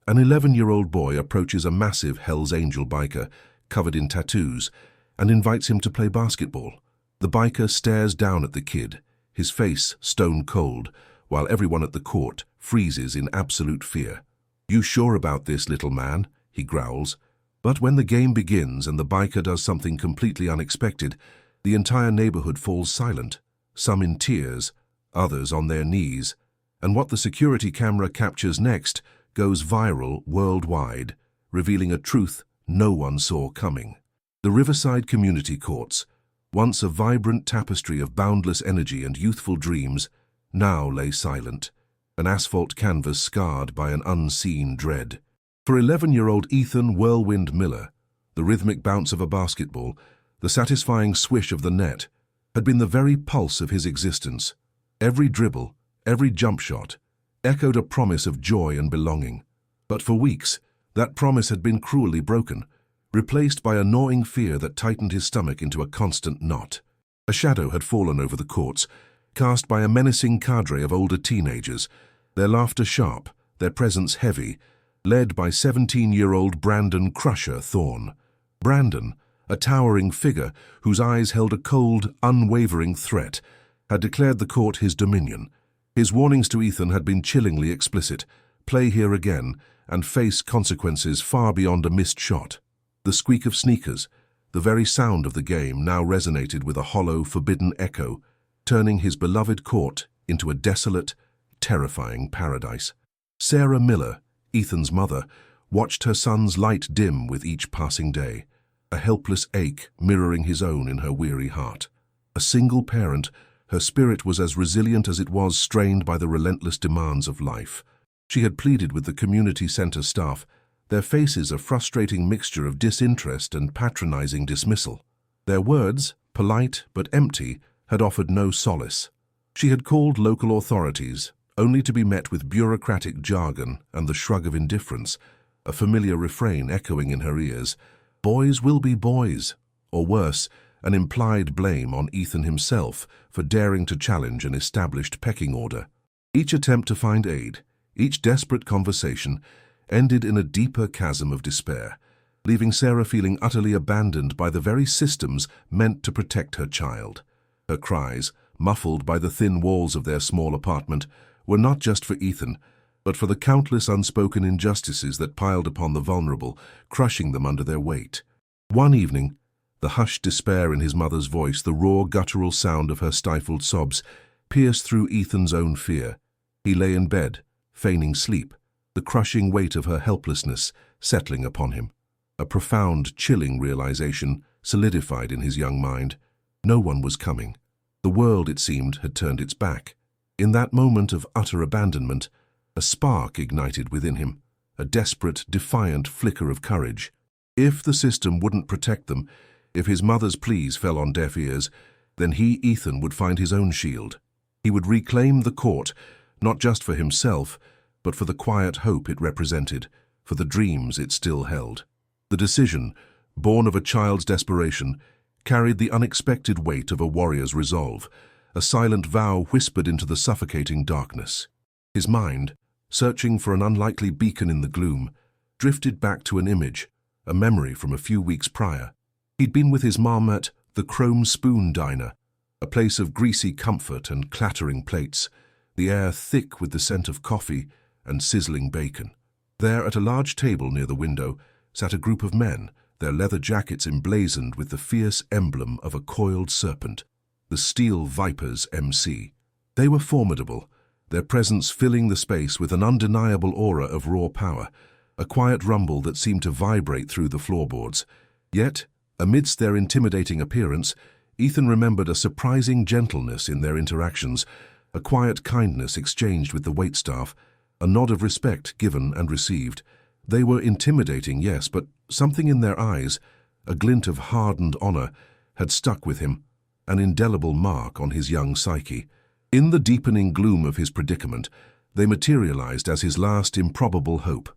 An 11-year-old boy approaches a massive Hell's Angel biker covered in tattoos and invites him to play basketball. The biker stares down at the kid, his face stone cold, while everyone at the court freezes in absolute fear. "You sure about this, little man?" he growls. But when the game begins and the biker does something completely unexpected, the entire neighborhood falls silent, some in tears, others on their knees. And what the security camera captures next goes viral worldwide, revealing a truth no one saw coming. The Riverside Community Courts, once a vibrant tapestry of boundless energy and youthful dreams, now lay silent, an asphalt canvas scarred by an unseen dread. For 11-year-old Ethan Whirlwind Miller, the rhythmic bounce of a basketball, the satisfying swish of the net, had been the very pulse of his existence. Every dribble, every jump shot, echoed a promise of joy and belonging. But for weeks, that promise had been cruelly broken, replaced by a gnawing fear that tightened his stomach into a constant knot. A shadow had fallen over the courts, cast by a menacing cadre of older teenagers, their laughter sharp, their presence heavy, led by 17-year-old Brandon Crusher Thorne. Brandon, a towering figure whose eyes held a cold, unwavering threat, had declared the court his dominion. His warnings to Ethan had been chillingly explicit: play here again and face consequences far beyond a missed shot. The squeak of sneakers, the very sound of the game, now resonated with a hollow, forbidden echo, turning his beloved court into a desolate, terrifying paradise. Sarah Miller, Ethan's mother, watched her son's light dim with each passing day, a helpless ache mirroring his own in her weary heart. A single parent, her spirit was as resilient as it was strained by the relentless demands of life. She had pleaded with the community center staff, their faces a frustrating mixture of disinterest and patronizing dismissal. Their words, polite but empty, had offered no solace. She had called local authorities, only to be met with bureaucratic jargon and the shrug of indifference, a familiar refrain echoing in her ears: "Boys will be boys," or worse, an implied blame on Ethan himself for daring to challenge an established pecking order. Each attempt to find aid, each desperate conversation, ended in a deeper chasm of despair, leaving Sarah feeling utterly abandoned by the very systems meant to protect her child. Her cries, muffled by the thin walls of their small apartment, were not just for Ethan, but for the countless unspoken injustices that piled upon the vulnerable, crushing them under their weight. One evening, the hushed despair in his mother's voice, the raw, guttural sound of her stifled sobs, pierced through Ethan's own fear. He lay in bed, feigning sleep, the crushing weight of her helplessness settling upon him. A profound, chilling realization solidified in his young mind. No one was coming. The world, it seemed, had turned its back. In that moment of utter abandonment, a spark ignited within him, a desperate, defiant flicker of courage. If the system wouldn't protect them, if his mother's pleas fell on deaf ears, then he, Ethan, would find his own shield. He would reclaim the court, not just for himself, but for the quiet hope it represented, for the dreams it still held. The decision, born of a child's desperation, carried the unexpected weight of a warrior's resolve, a silent vow whispered into the suffocating darkness. His mind, searching for an unlikely beacon in the gloom, drifted back to an image, a memory from a few weeks prior. He'd been with his mom at the Chrome Spoon Diner, a place of greasy comfort and clattering plates, the air thick with the scent of coffee and sizzling bacon. There, at a large table near the window, sat a group of men, their leather jackets emblazoned with the fierce emblem of a coiled serpent, the Steel Vipers MC. They were formidable, their presence filling the space with an undeniable aura of raw power, a quiet rumble that seemed to vibrate through the floorboards. Yet, amidst their intimidating appearance, Ethan remembered a surprising gentleness in their interactions, a quiet kindness exchanged with the waitstaff, a nod of respect given and received. They were intimidating, yes, but something in their eyes, a glint of hardened honor, had stuck with him, an indelible mark on his young psyche. In the deepening gloom of his predicament, they materialized as his last improbable hope,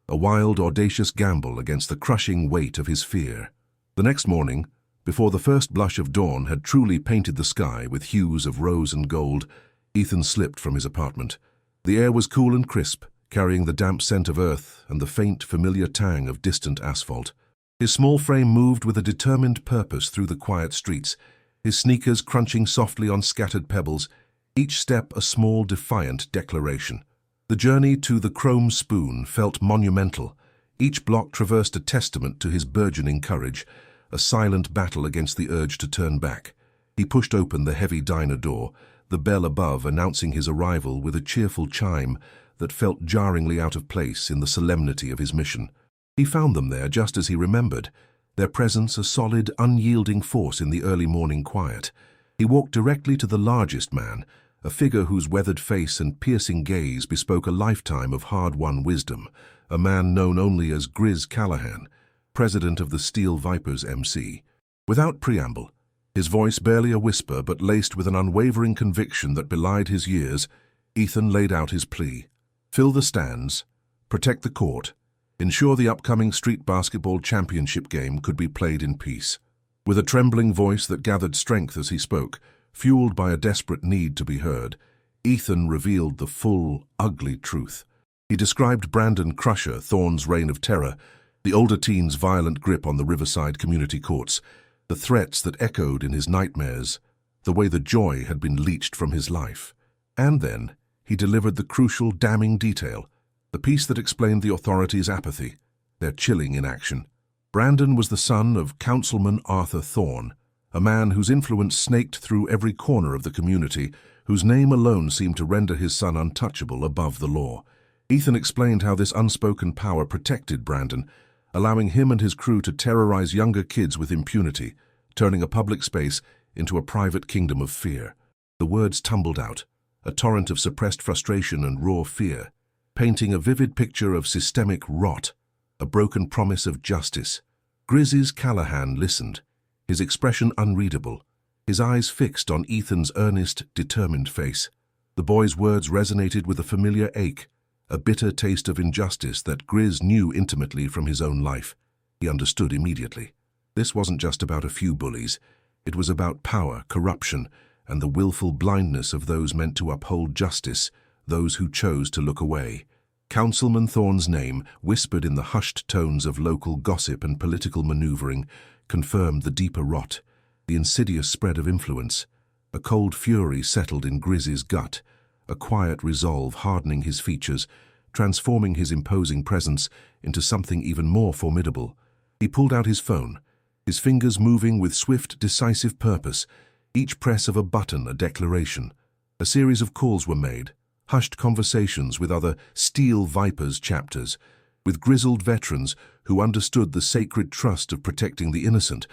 a wild, audacious gamble against the crushing weight of his fear. The next morning, before the first blush of dawn had truly painted the sky with hues of rose and gold, Ethan slipped from his apartment. The air was cool and crisp, carrying the damp scent of earth and the faint, familiar tang of distant asphalt. His small frame moved with a determined purpose through the quiet streets, his sneakers crunching softly on scattered pebbles, each step a small, defiant declaration. The journey to the Chrome Spoon felt monumental. Each block traversed a testament to his burgeoning courage, a silent battle against the urge to turn back. He pushed open the heavy diner door, the bell above announcing his arrival with a cheerful chime that felt jarringly out of place in the solemnity of his mission. He found them there just as he remembered, their presence a solid, unyielding force in the early morning quiet. He walked directly to the largest man, a figure whose weathered face and piercing gaze bespoke a lifetime of hard-won wisdom, a man known only as Grizz Callahan, president of the Steel Vipers MC. Without preamble, his voice barely a whisper but laced with an unwavering conviction that belied his years, Ethan laid out his plea. Fill the stands, protect the court, ensure the upcoming street basketball championship game could be played in peace. With a trembling voice that gathered strength as he spoke, fueled by a desperate need to be heard, Ethan revealed the full, ugly truth. He described Brandon Crusher, Thorne's reign of terror, the older teen's violent grip on the Riverside community courts, the threats that echoed in his nightmares, the way the joy had been leached from his life. And then he delivered the crucial, damning detail, the piece that explained the authorities' apathy, their chilling inaction. Brandon was the son of Councilman Arthur Thorne, a man whose influence snaked through every corner of the community, whose name alone seemed to render his son untouchable above the law. Ethan explained how this unspoken power protected Brandon, allowing him and his crew to terrorize younger kids with impunity, turning a public space into a private kingdom of fear. The words tumbled out, a torrent of suppressed frustration and raw fear, painting a vivid picture of systemic rot, a broken promise of justice. Grizz Callahan listened, his expression unreadable, his eyes fixed on Ethan's earnest, determined face. The boy's words resonated with a familiar ache, a bitter taste of injustice that Grizz knew intimately from his own life. He understood immediately. This wasn't just about a few bullies. It was about power, corruption, and the willful blindness of those meant to uphold justice, those who chose to look away. Councilman Thorne's name, whispered in the hushed tones of local gossip and political maneuvering, confirmed the deeper rot, the insidious spread of influence. A cold fury settled in Grizz's gut, a quiet resolve hardening his features, transforming his imposing presence into something even more formidable. He pulled out his phone, his fingers moving with swift, decisive purpose, each press of a button a declaration. A series of calls were made, hushed conversations with other Steel Vipers chapters, with grizzled veterans who understood the sacred trust of protecting the innocent,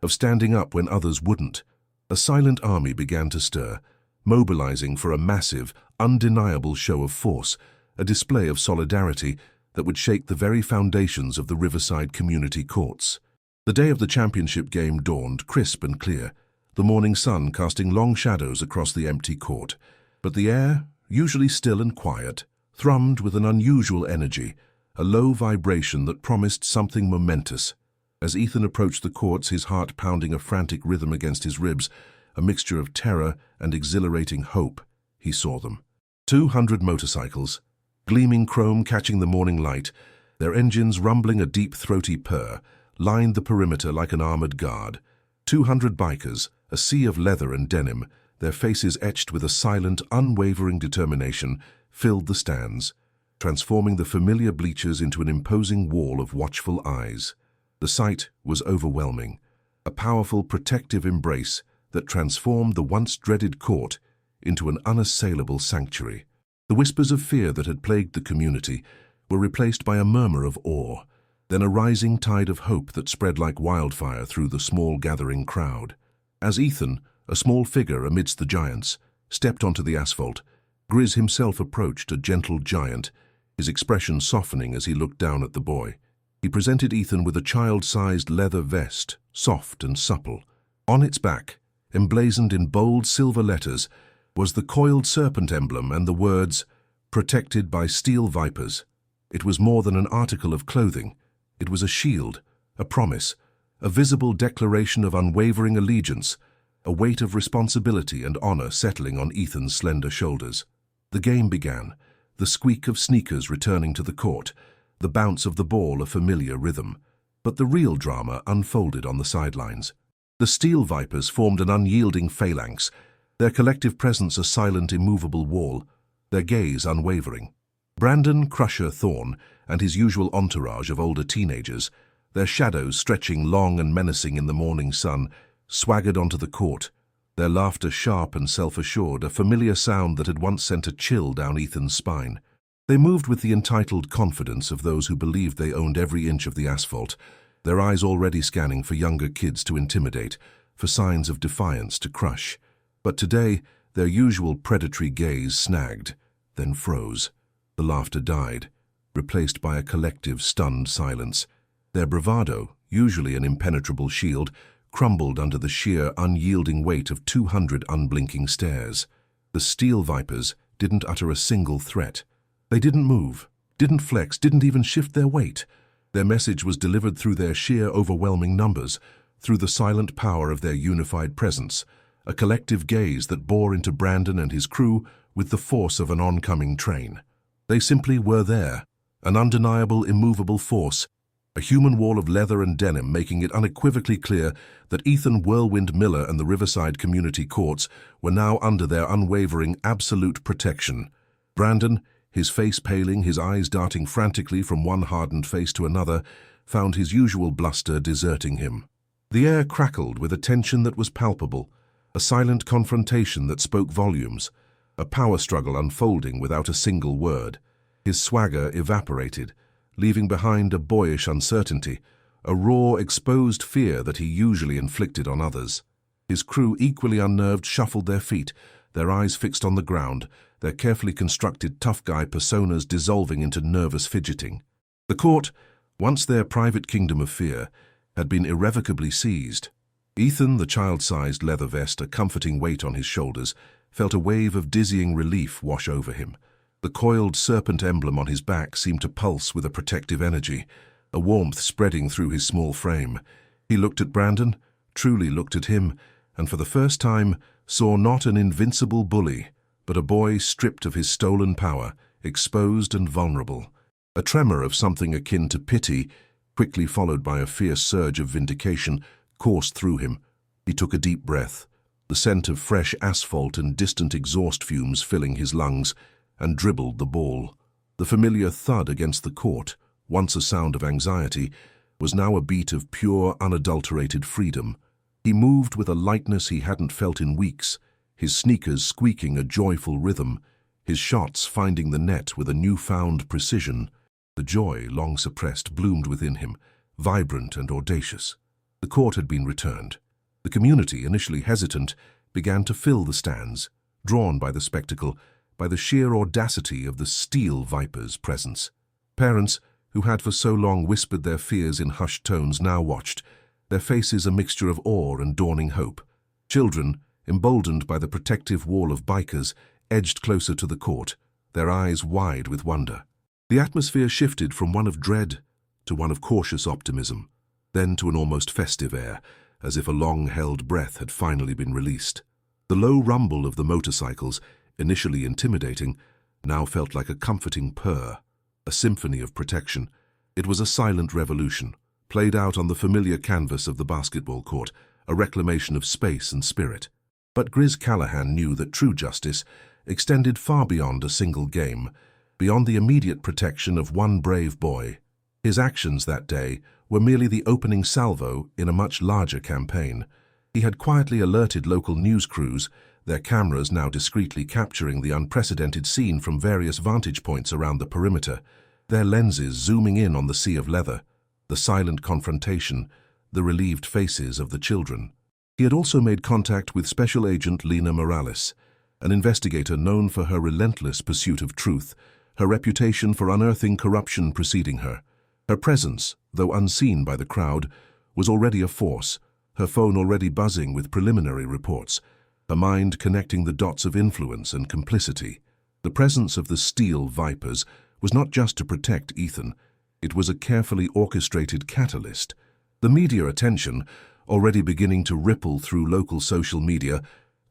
of standing up when others wouldn't. A silent army began to stir, mobilizing for a massive, undeniable show of force, a display of solidarity that would shake the very foundations of the Riverside community courts. The day of the championship game dawned crisp and clear, the morning sun casting long shadows across the empty court. But the air, usually still and quiet, thrummed with an unusual energy, a low vibration that promised something momentous. As Ethan approached the courts, his heart pounding a frantic rhythm against his ribs, a mixture of terror and exhilarating hope, he saw them. 200 motorcycles, gleaming chrome catching the morning light, their engines rumbling a deep throaty purr, lined the perimeter like an armored guard. 200 bikers, a sea of leather and denim, their faces etched with a silent, unwavering determination, filled the stands, transforming the familiar bleachers into an imposing wall of watchful eyes. The sight was overwhelming, a powerful protective embrace that transformed the once dreaded court into an unassailable sanctuary. The whispers of fear that had plagued the community were replaced by a murmur of awe, then a rising tide of hope that spread like wildfire through the small gathering crowd. As Ethan, a small figure amidst the giants, stepped onto the asphalt, Grizz himself approached, a gentle giant, his expression softening as he looked down at the boy. He presented Ethan with a child-sized leather vest, soft and supple. On its back, emblazoned in bold silver letters, was the coiled serpent emblem and the words, "Protected by Steel Vipers." It was more than an article of clothing. It was a shield, a promise, a visible declaration of unwavering allegiance, a weight of responsibility and honor settling on Ethan's slender shoulders. The game began, the squeak of sneakers returning to the court, the bounce of the ball a familiar rhythm. But the real drama unfolded on the sidelines. The Steel Vipers formed an unyielding phalanx, their collective presence a silent, immovable wall, their gaze unwavering. Brandon Crusher Thorne and his usual entourage of older teenagers, their shadows stretching long and menacing in the morning sun, swaggered onto the court, their laughter sharp and self-assured, a familiar sound that had once sent a chill down Ethan's spine. They moved with the entitled confidence of those who believed they owned every inch of the asphalt, their eyes already scanning for younger kids to intimidate, for signs of defiance to crush. But today, their usual predatory gaze snagged, then froze. The laughter died, replaced by a collective stunned silence. Their bravado, usually an impenetrable shield, crumbled under the sheer, unyielding weight of 200 unblinking stares. The Steel Vipers didn't utter a single threat. They didn't move, didn't flex, didn't even shift their weight. Their message was delivered through their sheer, overwhelming numbers, through the silent power of their unified presence, a collective gaze that bore into Brandon and his crew with the force of an oncoming train. They simply were there, an undeniable, immovable force, a human wall of leather and denim, making it unequivocally clear that Ethan Whirlwind Miller and the Riverside Community Courts were now under their unwavering, absolute protection. Brandon, his face paling, his eyes darting frantically from one hardened face to another, found his usual bluster deserting him. The air crackled with a tension that was palpable, a silent confrontation that spoke volumes, a power struggle unfolding without a single word. His swagger evaporated, leaving behind a boyish uncertainty, a raw, exposed fear that he usually inflicted on others. His crew, equally unnerved, shuffled their feet, their eyes fixed on the ground, their carefully constructed tough guy personas dissolving into nervous fidgeting. The court, once their private kingdom of fear, had been irrevocably seized. Ethan, the child-sized leather vest a comforting weight on his shoulders, felt a wave of dizzying relief wash over him. The coiled serpent emblem on his back seemed to pulse with a protective energy, a warmth spreading through his small frame. He looked at Brandon, truly looked at him, and for the first time saw not an invincible bully, but a boy stripped of his stolen power, exposed and vulnerable. A tremor of something akin to pity, quickly followed by a fierce surge of vindication, coursed through him. He took a deep breath, the scent of fresh asphalt and distant exhaust fumes filling his lungs, and dribbled the ball. The familiar thud against the court, once a sound of anxiety, was now a beat of pure, unadulterated freedom. He moved with a lightness he hadn't felt in weeks, his sneakers squeaking a joyful rhythm, his shots finding the net with a newfound precision. The joy, long suppressed, bloomed within him, vibrant and audacious. The court had been returned. The community, initially hesitant, began to fill the stands, drawn by the spectacle, by the sheer audacity of the Steel Vipers' presence. Parents, who had for so long whispered their fears in hushed tones, now watched, their faces a mixture of awe and dawning hope. Children, emboldened by the protective wall of bikers, edged closer to the court, their eyes wide with wonder. The atmosphere shifted from one of dread to one of cautious optimism, then to an almost festive air, as if a long-held breath had finally been released. The low rumble of the motorcycles, initially intimidating, now felt like a comforting purr, a symphony of protection. It was a silent revolution, played out on the familiar canvas of the basketball court, a reclamation of space and spirit. But Grizz Callahan knew that true justice extended far beyond a single game, beyond the immediate protection of one brave boy. His actions that day were merely the opening salvo in a much larger campaign. He had quietly alerted local news crews, their cameras now discreetly capturing the unprecedented scene from various vantage points around the perimeter, their lenses zooming in on the sea of leather, the silent confrontation, the relieved faces of the children. He had also made contact with Special Agent Lena Morales, an investigator known for her relentless pursuit of truth, her reputation for unearthing corruption preceding her. Her presence, though unseen by the crowd, was already a force, her phone already buzzing with preliminary reports, her mind connecting the dots of influence and complicity. The presence of the Steel Vipers was not just to protect Ethan, it was a carefully orchestrated catalyst. The media attention, already beginning to ripple through local social media,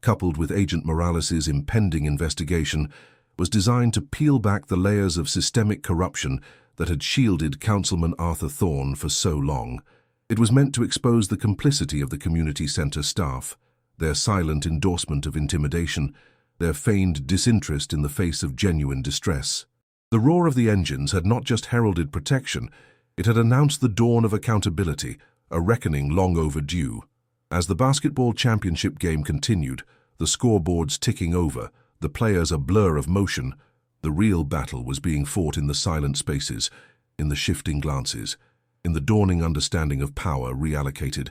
coupled with Agent Morales' impending investigation, was designed to peel back the layers of systemic corruption that had shielded Councilman Arthur Thorne for so long. It was meant to expose the complicity of the community centre staff, their silent endorsement of intimidation, their feigned disinterest in the face of genuine distress. The roar of the engines had not just heralded protection, it had announced the dawn of accountability, a reckoning long overdue. As the basketball championship game continued, the scoreboards ticking over, the players a blur of motion, the real battle was being fought in the silent spaces, in the shifting glances, in the dawning understanding of power reallocated.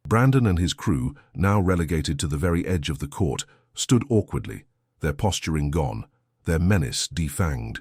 Brandon and his crew, now relegated to the very edge of the court, stood awkwardly, their posturing gone, their menace defanged.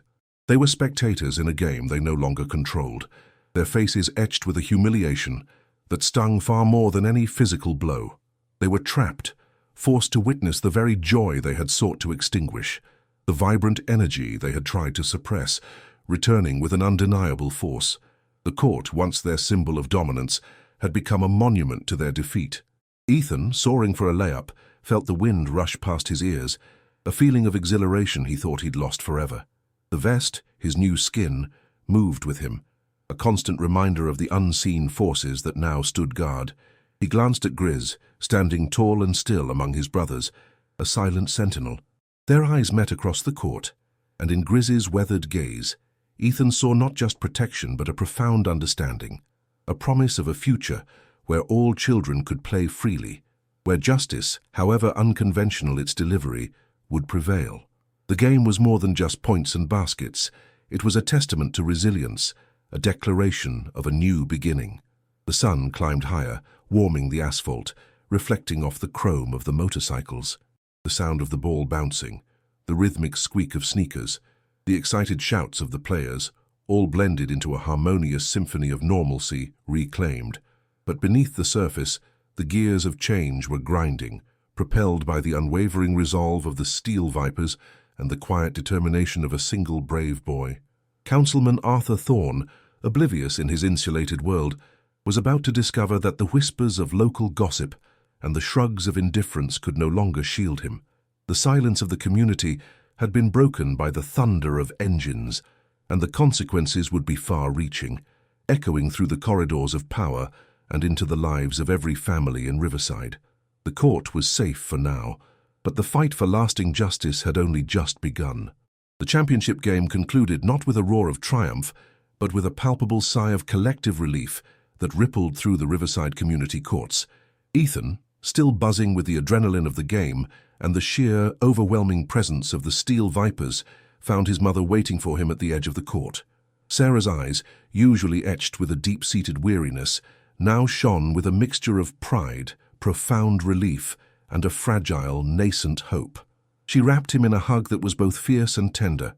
They were spectators in a game they no longer controlled, their faces etched with a humiliation that stung far more than any physical blow. They were trapped, forced to witness the very joy they had sought to extinguish, the vibrant energy they had tried to suppress, returning with an undeniable force. The court, once their symbol of dominance, had become a monument to their defeat. Ethan, soaring for a layup, felt the wind rush past his ears, a feeling of exhilaration he thought he'd lost forever. The vest, his new skin, moved with him, a constant reminder of the unseen forces that now stood guard. He glanced at Grizz, standing tall and still among his brothers, a silent sentinel. Their eyes met across the court, and in Grizz's weathered gaze, Ethan saw not just protection but a profound understanding, a promise of a future where all children could play freely, where justice, however unconventional its delivery, would prevail. The game was more than just points and baskets. It was a testament to resilience, a declaration of a new beginning. The sun climbed higher, warming the asphalt, reflecting off the chrome of the motorcycles. The sound of the ball bouncing, the rhythmic squeak of sneakers, the excited shouts of the players, all blended into a harmonious symphony of normalcy reclaimed. But beneath the surface, the gears of change were grinding, propelled by the unwavering resolve of the Steel Vipers and the quiet determination of a single brave boy. Councilman Arthur Thorne, oblivious in his insulated world, was about to discover that the whispers of local gossip and the shrugs of indifference could no longer shield him. The silence of the community had been broken by the thunder of engines, and the consequences would be far-reaching, echoing through the corridors of power and into the lives of every family in Riverside. The court was safe for now, but the fight for lasting justice had only just begun. The championship game concluded not with a roar of triumph, but with a palpable sigh of collective relief that rippled through the Riverside community courts. Ethan, still buzzing with the adrenaline of the game and the sheer, overwhelming presence of the Steel Vipers, found his mother waiting for him at the edge of the court. Sarah's eyes, usually etched with a deep-seated weariness, now shone with a mixture of pride, profound relief, and a fragile, nascent hope. She wrapped him in a hug that was both fierce and tender,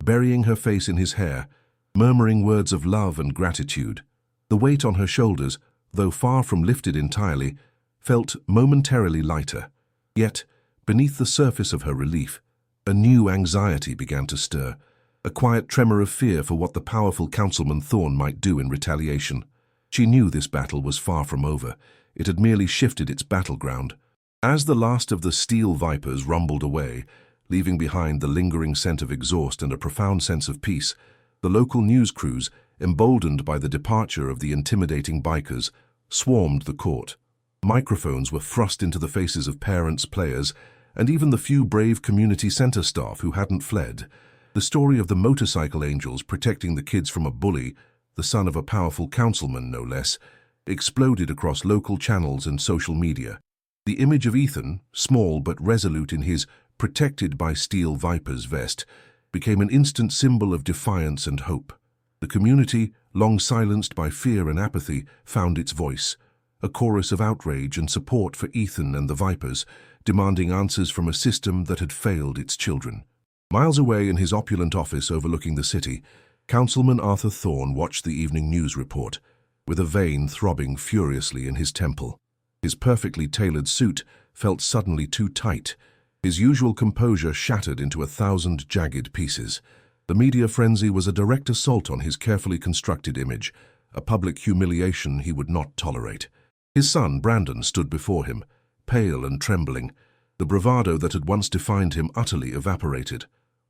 burying her face in his hair, murmuring words of love and gratitude. The weight on her shoulders, though far from lifted entirely, felt momentarily lighter. Yet, beneath the surface of her relief, a new anxiety began to stir, a quiet tremor of fear for what the powerful Councilman Thorne might do in retaliation. She knew this battle was far from over. It had merely shifted its battleground. As the last of the Steel Vipers rumbled away, leaving behind the lingering scent of exhaust and a profound sense of peace, the local news crews, emboldened by the departure of the intimidating bikers, swarmed the court. Microphones were thrust into the faces of parents, players, and even the few brave community center staff who hadn't fled. The story of the motorcycle angels protecting the kids from a bully, the son of a powerful councilman no less, exploded across local channels and social media. The image of Ethan, small but resolute in his protected by Steel Vipers vest, became an instant symbol of defiance and hope. The community, long silenced by fear and apathy, found its voice, a chorus of outrage and support for Ethan and the Vipers, demanding answers from a system that had failed its children. Miles away in his opulent office overlooking the city, Councilman Arthur Thorne watched the evening news report, with a vein throbbing furiously in his temple. His perfectly tailored suit felt suddenly too tight, his usual composure shattered into 1,000 jagged pieces. The media frenzy was a direct assault on his carefully constructed image, a public humiliation he would not tolerate. His son, Brandon, stood before him, pale and trembling, the bravado that had once defined him utterly evaporated.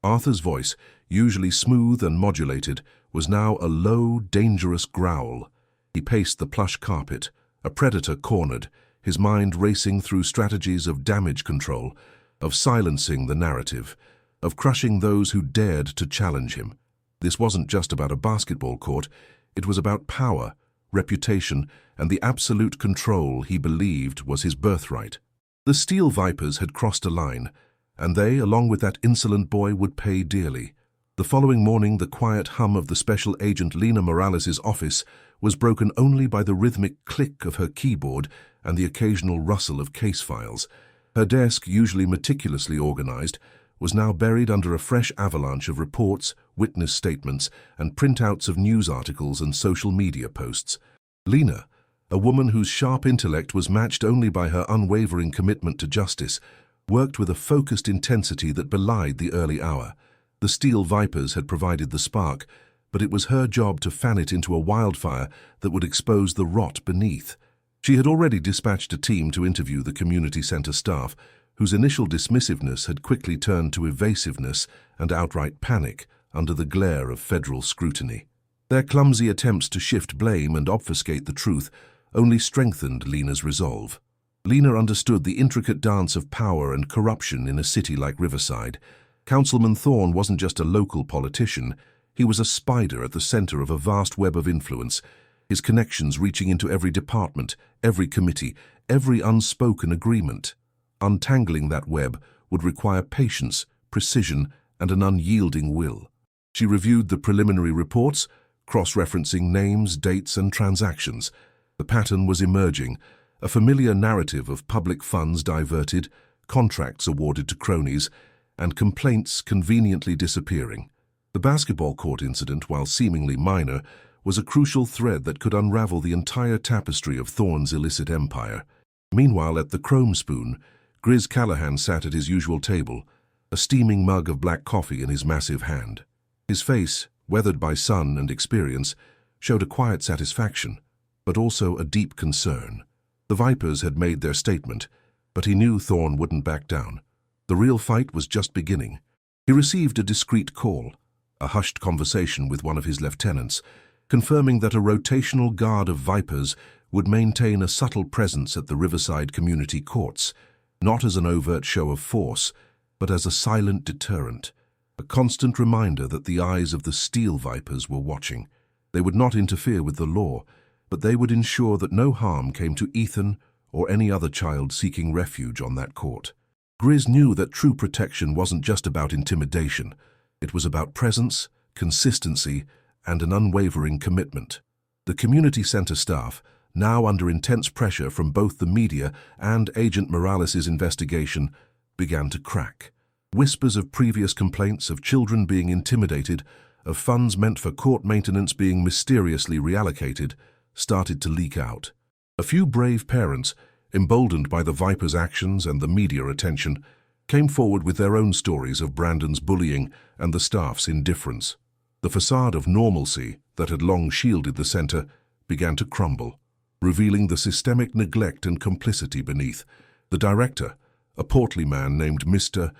Arthur's voice, usually smooth and modulated, was now a low, dangerous growl. He paced the plush carpet, a predator cornered, his mind racing through strategies of damage control, of silencing the narrative, of crushing those who dared to challenge him. This wasn't just about a basketball court, it was about power, reputation, and the absolute control he believed was his birthright. The Steel Vipers had crossed a line, and they, along with that insolent boy, would pay dearly. The following morning, the quiet hum of the Special Agent Lina Morales' office was broken only by the rhythmic click of her keyboard and the occasional rustle of case files. Her desk, usually meticulously organized, was now buried under a fresh avalanche of reports, witness statements, and printouts of news articles and social media posts. Lina, a woman whose sharp intellect was matched only by her unwavering commitment to justice, worked with a focused intensity that belied the early hour. The Steel Vipers had provided the spark, but it was her job to fan it into a wildfire that would expose the rot beneath. She had already dispatched a team to interview the community center staff, whose initial dismissiveness had quickly turned to evasiveness and outright panic under the glare of federal scrutiny. Their clumsy attempts to shift blame and obfuscate the truth only strengthened Lina's resolve. Lina understood the intricate dance of power and corruption in a city like Riverside. Councilman Thorne wasn't just a local politician, he was a spider at the center of a vast web of influence, his connections reaching into every department, every committee, every unspoken agreement. Untangling that web would require patience, precision, and an unyielding will. She reviewed the preliminary reports, cross-referencing names, dates, and transactions. The pattern was emerging, a familiar narrative of public funds diverted, contracts awarded to cronies, and complaints conveniently disappearing. The basketball court incident, while seemingly minor, was a crucial thread that could unravel the entire tapestry of Thorne's illicit empire. Meanwhile, at the Chrome Spoon, Grizz Callahan sat at his usual table, a steaming mug of black coffee in his massive hand. His face, weathered by sun and experience, showed a quiet satisfaction, but also a deep concern. The Vipers had made their statement, but he knew Thorne wouldn't back down. The real fight was just beginning. He received a discreet call, a hushed conversation with one of his lieutenants, confirming that a rotational guard of Vipers would maintain a subtle presence at the Riverside community courts, not as an overt show of force, but as a silent deterrent, a constant reminder that the eyes of the Steel Vipers were watching. They would not interfere with the law, but they would ensure that no harm came to Ethan or any other child seeking refuge on that court. Grizz knew that true protection wasn't just about intimidation. It was about presence, consistency, and an unwavering commitment. The community center staff, now under intense pressure from both the media and Agent Morales' investigation, began to crack. Whispers of previous complaints of children being intimidated, of funds meant for court maintenance being mysteriously reallocated, started to leak out. A few brave parents, emboldened by the Vipers' actions and the media attention, came forward with their own stories of Brandon's bullying and the staff's indifference. The facade of normalcy that had long shielded the center began to crumble, revealing the systemic neglect and complicity beneath. The director, a portly man named Mr.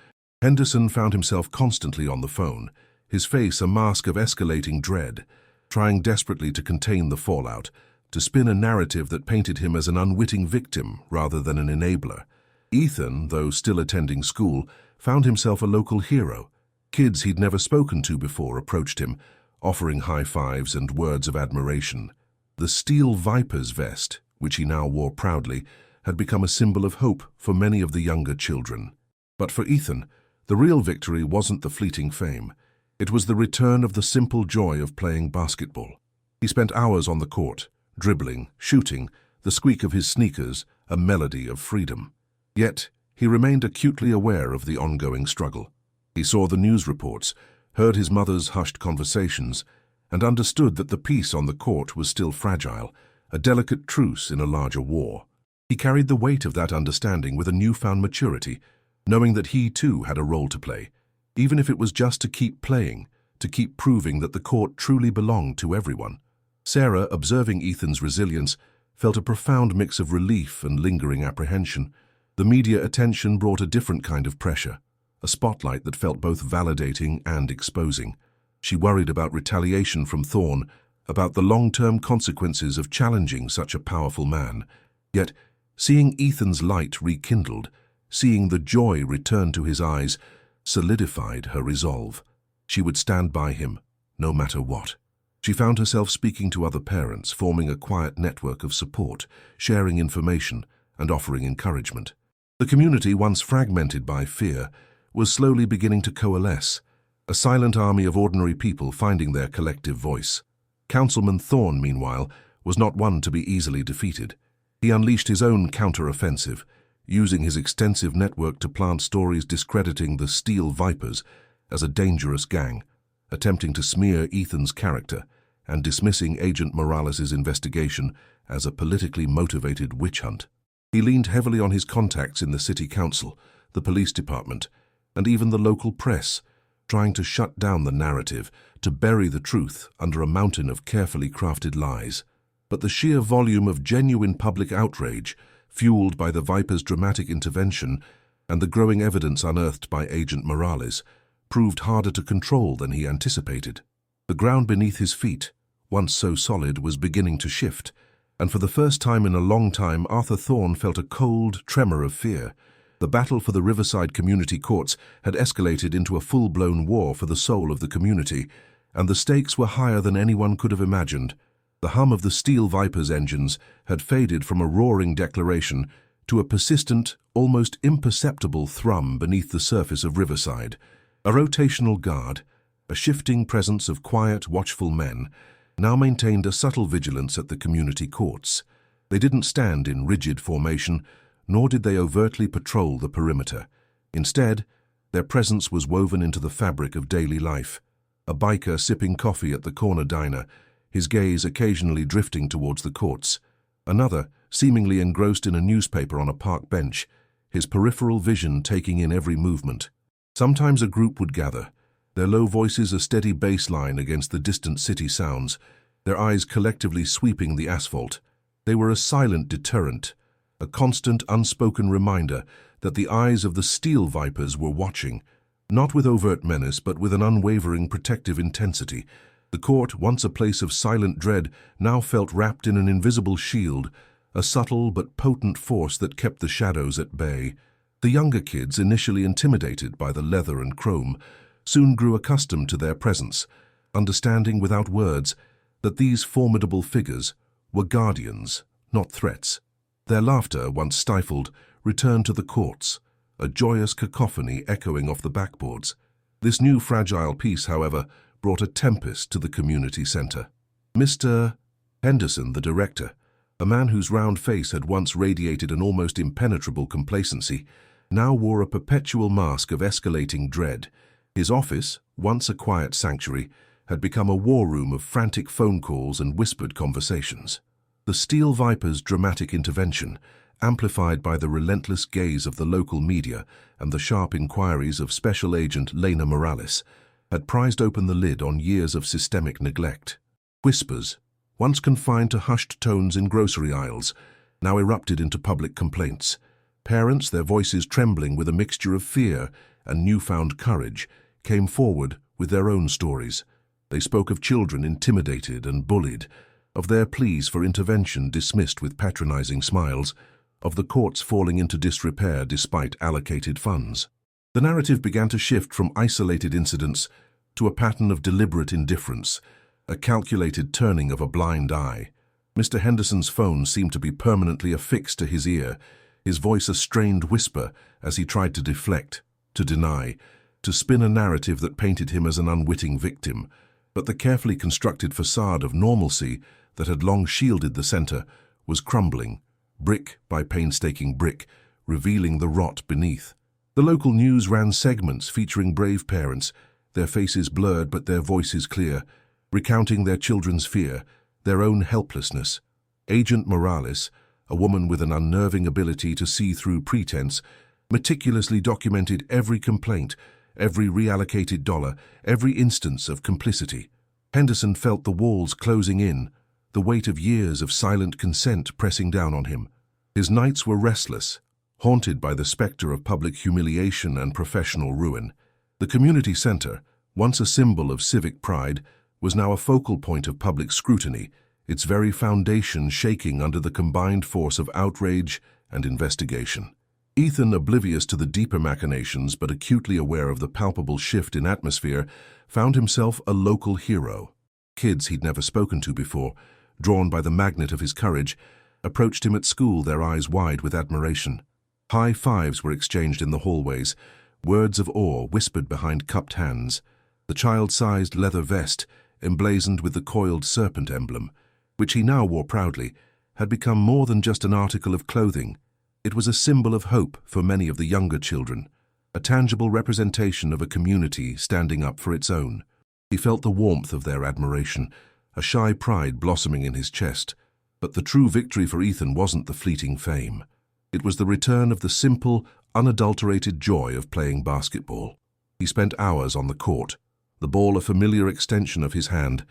Henderson, found himself constantly on the phone, his face a mask of escalating dread, trying desperately to contain the fallout, to spin a narrative that painted him as an unwitting victim rather than an enabler. Ethan, though still attending school, found himself a local hero. Kids he'd never spoken to before approached him, offering high fives and words of admiration. The Steel Vipers vest, which he now wore proudly, had become a symbol of hope for many of the younger children. But for Ethan, the real victory wasn't the fleeting fame. It was the return of the simple joy of playing basketball. He spent hours on the court, dribbling, shooting, the squeak of his sneakers, a melody of freedom. Yet, he remained acutely aware of the ongoing struggle. He saw the news reports, heard his mother's hushed conversations, and understood that the peace on the court was still fragile, a delicate truce in a larger war. He carried the weight of that understanding with a newfound maturity, knowing that he too had a role to play, even if it was just to keep playing, to keep proving that the court truly belonged to everyone. Sarah, observing Ethan's resilience, felt a profound mix of relief and lingering apprehension. The media attention brought a different kind of pressure. a spotlight that felt both validating and exposing. She worried about retaliation from Thorne, about the long-term consequences of challenging such a powerful man. Yet, seeing Ethan's light rekindled, seeing the joy return to his eyes, solidified her resolve. She would stand by him, no matter what. She found herself speaking to other parents, forming a quiet network of support, sharing information, and offering encouragement. The community, once fragmented by fear, was slowly beginning to coalesce, a silent army of ordinary people finding their collective voice. Councilman Thorne, meanwhile, was not one to be easily defeated. He unleashed his own counter-offensive, using his extensive network to plant stories discrediting the Steel Vipers as a dangerous gang, attempting to smear Ethan's character and dismissing Agent Morales' investigation as a politically motivated witch hunt. He leaned heavily on his contacts in the city council, the police department, and even the local press, trying to shut down the narrative, to bury the truth under a mountain of carefully crafted lies. But the sheer volume of genuine public outrage, fueled by the Vipers' dramatic intervention and the growing evidence unearthed by Agent Morales, proved harder to control than he anticipated. The ground beneath his feet, once so solid, was beginning to shift, and for the first time in a long time Arthur Thorne felt a cold tremor of fear. The battle for the Riverside Community Courts had escalated into a full-blown war for the soul of the community, and the stakes were higher than anyone could have imagined. The hum of the Steel Vipers' engines had faded from a roaring declaration to a persistent, almost imperceptible thrum beneath the surface of Riverside. A rotational guard, a shifting presence of quiet, watchful men, now maintained a subtle vigilance at the community courts. They didn't stand in rigid formation, nor did they overtly patrol the perimeter. Instead, their presence was woven into the fabric of daily life. A biker sipping coffee at the corner diner, his gaze occasionally drifting towards the courts. Another, seemingly engrossed in a newspaper on a park bench, his peripheral vision taking in every movement. Sometimes a group would gather, their low voices a steady bass line against the distant city sounds, their eyes collectively sweeping the asphalt. They were a silent deterrent, a constant, unspoken reminder that the eyes of the Steel Vipers were watching, not with overt menace but with an unwavering protective intensity. The court, once a place of silent dread, now felt wrapped in an invisible shield, a subtle but potent force that kept the shadows at bay. The younger kids, initially intimidated by the leather and chrome, soon grew accustomed to their presence, understanding without words that these formidable figures were guardians, not threats. Their laughter, once stifled, returned to the courts, a joyous cacophony echoing off the backboards. This new fragile peace, however, brought a tempest to the community center. Mr. Henderson, the director, a man whose round face had once radiated an almost impenetrable complacency, now wore a perpetual mask of escalating dread. His office, once a quiet sanctuary, had become a war room of frantic phone calls and whispered conversations. The Steel Vipers' dramatic intervention, amplified by the relentless gaze of the local media and the sharp inquiries of Special Agent Lena Morales, had prized open the lid on years of systemic neglect. Whispers, once confined to hushed tones in grocery aisles, now erupted into public complaints. Parents, their voices trembling with a mixture of fear and newfound courage, came forward with their own stories. They spoke of children intimidated and bullied, of their pleas for intervention dismissed with patronizing smiles, of the courts falling into disrepair despite allocated funds. The narrative began to shift from isolated incidents to a pattern of deliberate indifference, a calculated turning of a blind eye. Mr. Henderson's phone seemed to be permanently affixed to his ear, his voice a strained whisper as he tried to deflect, to deny, to spin a narrative that painted him as an unwitting victim. But the carefully constructed facade of normalcy that had long shielded the center was crumbling, brick by painstaking brick, revealing the rot beneath. The local news ran segments featuring brave parents, their faces blurred but their voices clear, recounting their children's fear, their own helplessness. Agent Morales, a woman with an unnerving ability to see through pretense, meticulously documented every complaint, every reallocated dollar, every instance of complicity. Henderson felt the walls closing in, the weight of years of silent consent pressing down on him. His nights were restless, haunted by the specter of public humiliation and professional ruin. The community center, once a symbol of civic pride, was now a focal point of public scrutiny, its very foundation shaking under the combined force of outrage and investigation. Ethan, oblivious to the deeper machinations but acutely aware of the palpable shift in atmosphere, found himself a local hero. Kids he'd never spoken to before, drawn by the magnet of his courage, approached him at school, their eyes wide with admiration. High fives were exchanged in the hallways, words of awe whispered behind cupped hands. The child-sized leather vest, emblazoned with the coiled serpent emblem, which he now wore proudly, had become more than just an article of clothing. It was a symbol of hope for many of the younger children, a tangible representation of a community standing up for its own. He felt the warmth of their admiration, a shy pride blossoming in his chest. But the true victory for Ethan wasn't the fleeting fame. It was the return of the simple, unadulterated joy of playing basketball. He spent hours on the court, the ball a familiar extension of his hand,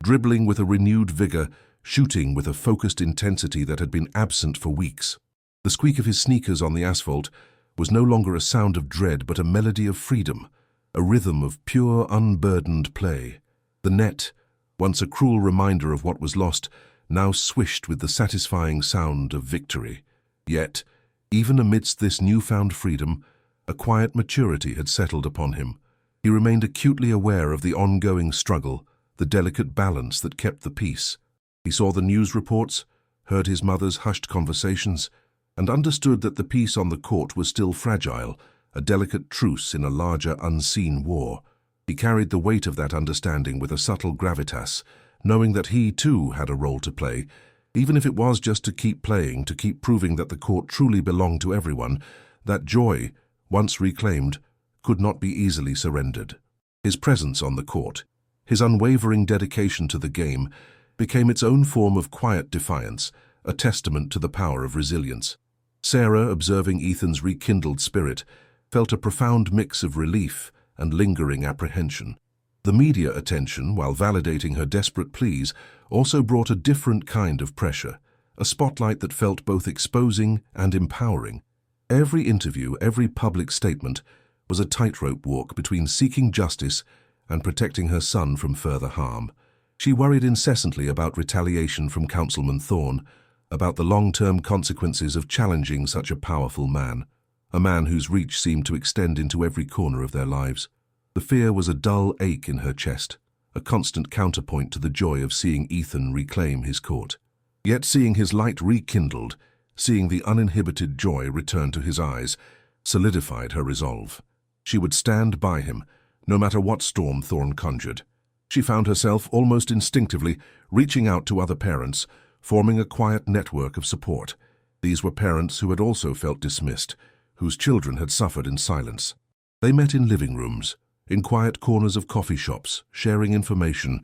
dribbling with a renewed vigor, shooting with a focused intensity that had been absent for weeks. The squeak of his sneakers on the asphalt was no longer a sound of dread but a melody of freedom, a rhythm of pure, unburdened play. The net, once a cruel reminder of what was lost, now swished with the satisfying sound of victory. Yet, even amidst this newfound freedom, a quiet maturity had settled upon him. He remained acutely aware of the ongoing struggle, the delicate balance that kept the peace. He saw the news reports, heard his mother's hushed conversations, and understood that the peace on the court was still fragile, a delicate truce in a larger unseen war. He carried the weight of that understanding with a subtle gravitas, knowing that he too had a role to play, even if it was just to keep playing, to keep proving that the court truly belonged to everyone. That joy, once reclaimed, could not be easily surrendered. His presence on the court, his unwavering dedication to the game, became its own form of quiet defiance, a testament to the power of resilience. Sarah, observing Ethan's rekindled spirit, felt a profound mix of relief and lingering apprehension. The media attention, while validating her desperate pleas, also brought a different kind of pressure, a spotlight that felt both exposing and empowering. Every interview, every public statement, was a tightrope walk between seeking justice and protecting her son from further harm. She worried incessantly about retaliation from Councilman Thorne, about the long-term consequences of challenging such a powerful man, a man whose reach seemed to extend into every corner of their lives. The fear was a dull ache in her chest, a constant counterpoint to the joy of seeing Ethan reclaim his court. Yet seeing his light rekindled, seeing the uninhibited joy return to his eyes, solidified her resolve. She would stand by him, no matter what storm Thorne conjured. She found herself almost instinctively reaching out to other parents, forming a quiet network of support. These were parents who had also felt dismissed, whose children had suffered in silence. They met in living rooms, in quiet corners of coffee shops, sharing information,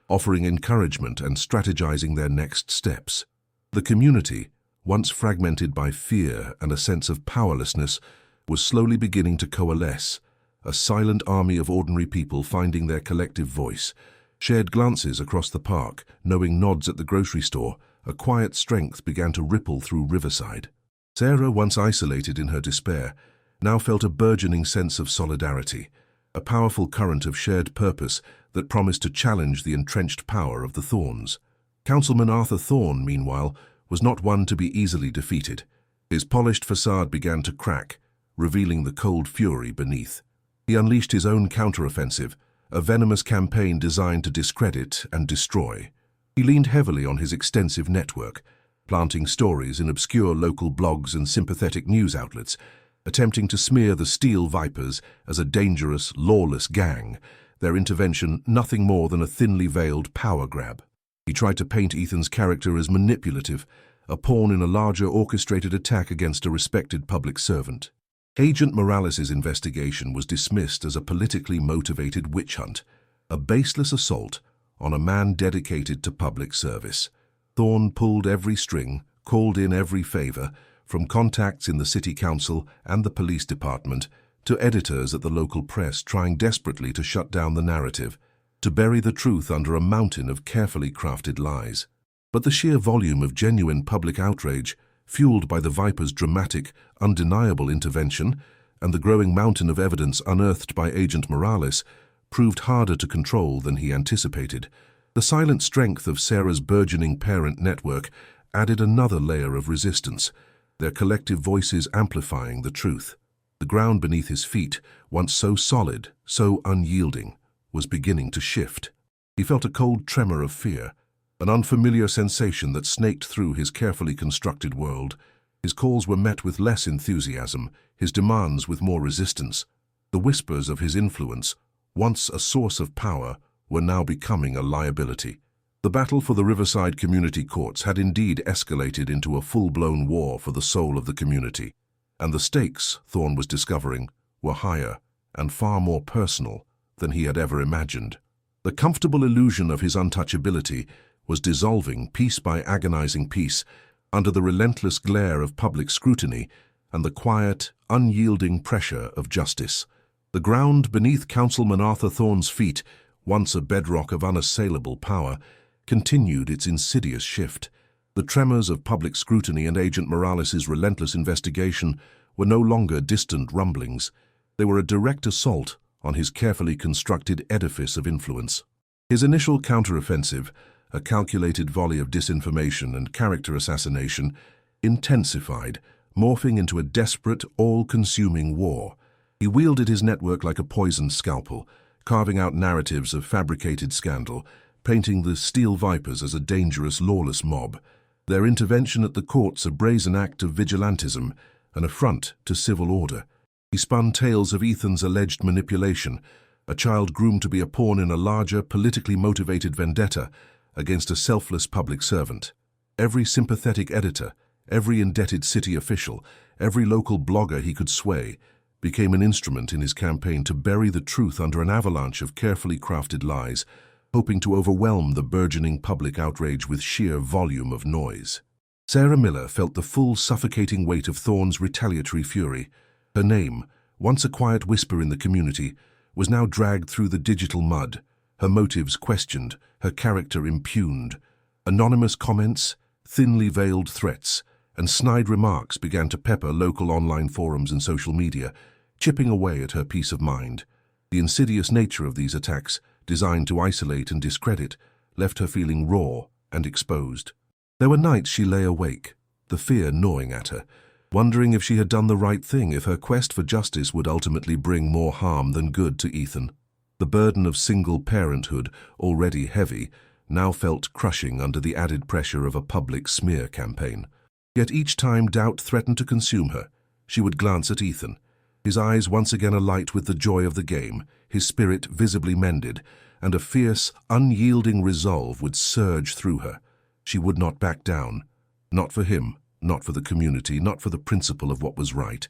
offering encouragement and strategizing their next steps. The community, once fragmented by fear and a sense of powerlessness, was slowly beginning to coalesce, a silent army of ordinary people finding their collective voice. Shared glances across the park, knowing nods at the grocery store, a quiet strength began to ripple through Riverside. Sarah, once isolated in her despair, now felt a burgeoning sense of solidarity, a powerful current of shared purpose that promised to challenge the entrenched power of the Thornes. Councilman Arthur Thorne, meanwhile, was not one to be easily defeated. His polished facade began to crack, revealing the cold fury beneath. He unleashed his own counteroffensive, a venomous campaign designed to discredit and destroy. He leaned heavily on his extensive network, planting stories in obscure local blogs and sympathetic news outlets, attempting to smear the Steel Vipers as a dangerous, lawless gang, their intervention nothing more than a thinly veiled power grab. He tried to paint Ethan's character as manipulative, a pawn in a larger orchestrated attack against a respected public servant. Agent Morales' investigation was dismissed as a politically motivated witch hunt, a baseless assault on a man dedicated to public service. Thorne pulled every string, called in every favor, from contacts in the city council and the police department to editors at the local press trying desperately to shut down the narrative, to bury the truth under a mountain of carefully crafted lies. But the sheer volume of genuine public outrage fueled by the Viper's dramatic, undeniable intervention and the growing mountain of evidence unearthed by Agent Morales, proved harder to control than he anticipated. The silent strength of Sarah's burgeoning parent network added another layer of resistance, their collective voices amplifying the truth. The ground beneath his feet, once so solid, so unyielding, was beginning to shift. He felt a cold tremor of fear, an unfamiliar sensation that snaked through his carefully constructed world. His calls were met with less enthusiasm, his demands with more resistance. The whispers of his influence, once a source of power, were now becoming a liability. The battle for the Riverside Community Courts had indeed escalated into a full-blown war for the soul of the community, and the stakes, Thorne was discovering, were higher and far more personal than he had ever imagined. The comfortable illusion of his untouchability was dissolving piece by agonizing piece under the relentless glare of public scrutiny and the quiet, unyielding pressure of justice. The ground beneath Councilman Arthur Thorne's feet, once a bedrock of unassailable power, continued its insidious shift. The tremors of public scrutiny and Agent Morales' relentless investigation were no longer distant rumblings. They were a direct assault on his carefully constructed edifice of influence. His initial counteroffensive, a calculated volley of disinformation and character assassination, intensified, morphing into a desperate, all-consuming war. He wielded his network like a poisoned scalpel, carving out narratives of fabricated scandal, painting the Steel Vipers as a dangerous, lawless mob. Their intervention at the courts a brazen act of vigilantism, an affront to civil order. He spun tales of Ethan's alleged manipulation, a child groomed to be a pawn in a larger, politically motivated vendetta against a selfless public servant. Every sympathetic editor, every indebted city official, every local blogger he could sway, became an instrument in his campaign to bury the truth under an avalanche of carefully crafted lies, hoping to overwhelm the burgeoning public outrage with sheer volume of noise. Sarah Miller felt the full suffocating weight of Thorne's retaliatory fury. Her name, once a quiet whisper in the community, was now dragged through the digital mud, her motives questioned, her character impugned. Anonymous comments, thinly veiled threats, and snide remarks began to pepper local online forums and social media, chipping away at her peace of mind. The insidious nature of these attacks, designed to isolate and discredit, left her feeling raw and exposed. There were nights she lay awake, the fear gnawing at her, wondering if she had done the right thing, if her quest for justice would ultimately bring more harm than good to Ethan. The burden of single parenthood, already heavy, now felt crushing under the added pressure of a public smear campaign. Yet each time doubt threatened to consume her, she would glance at Ethan, his eyes once again alight with the joy of the game, his spirit visibly mended, and a fierce, unyielding resolve would surge through her. She would not back down. Not for him, not for the community, not for the principle of what was right.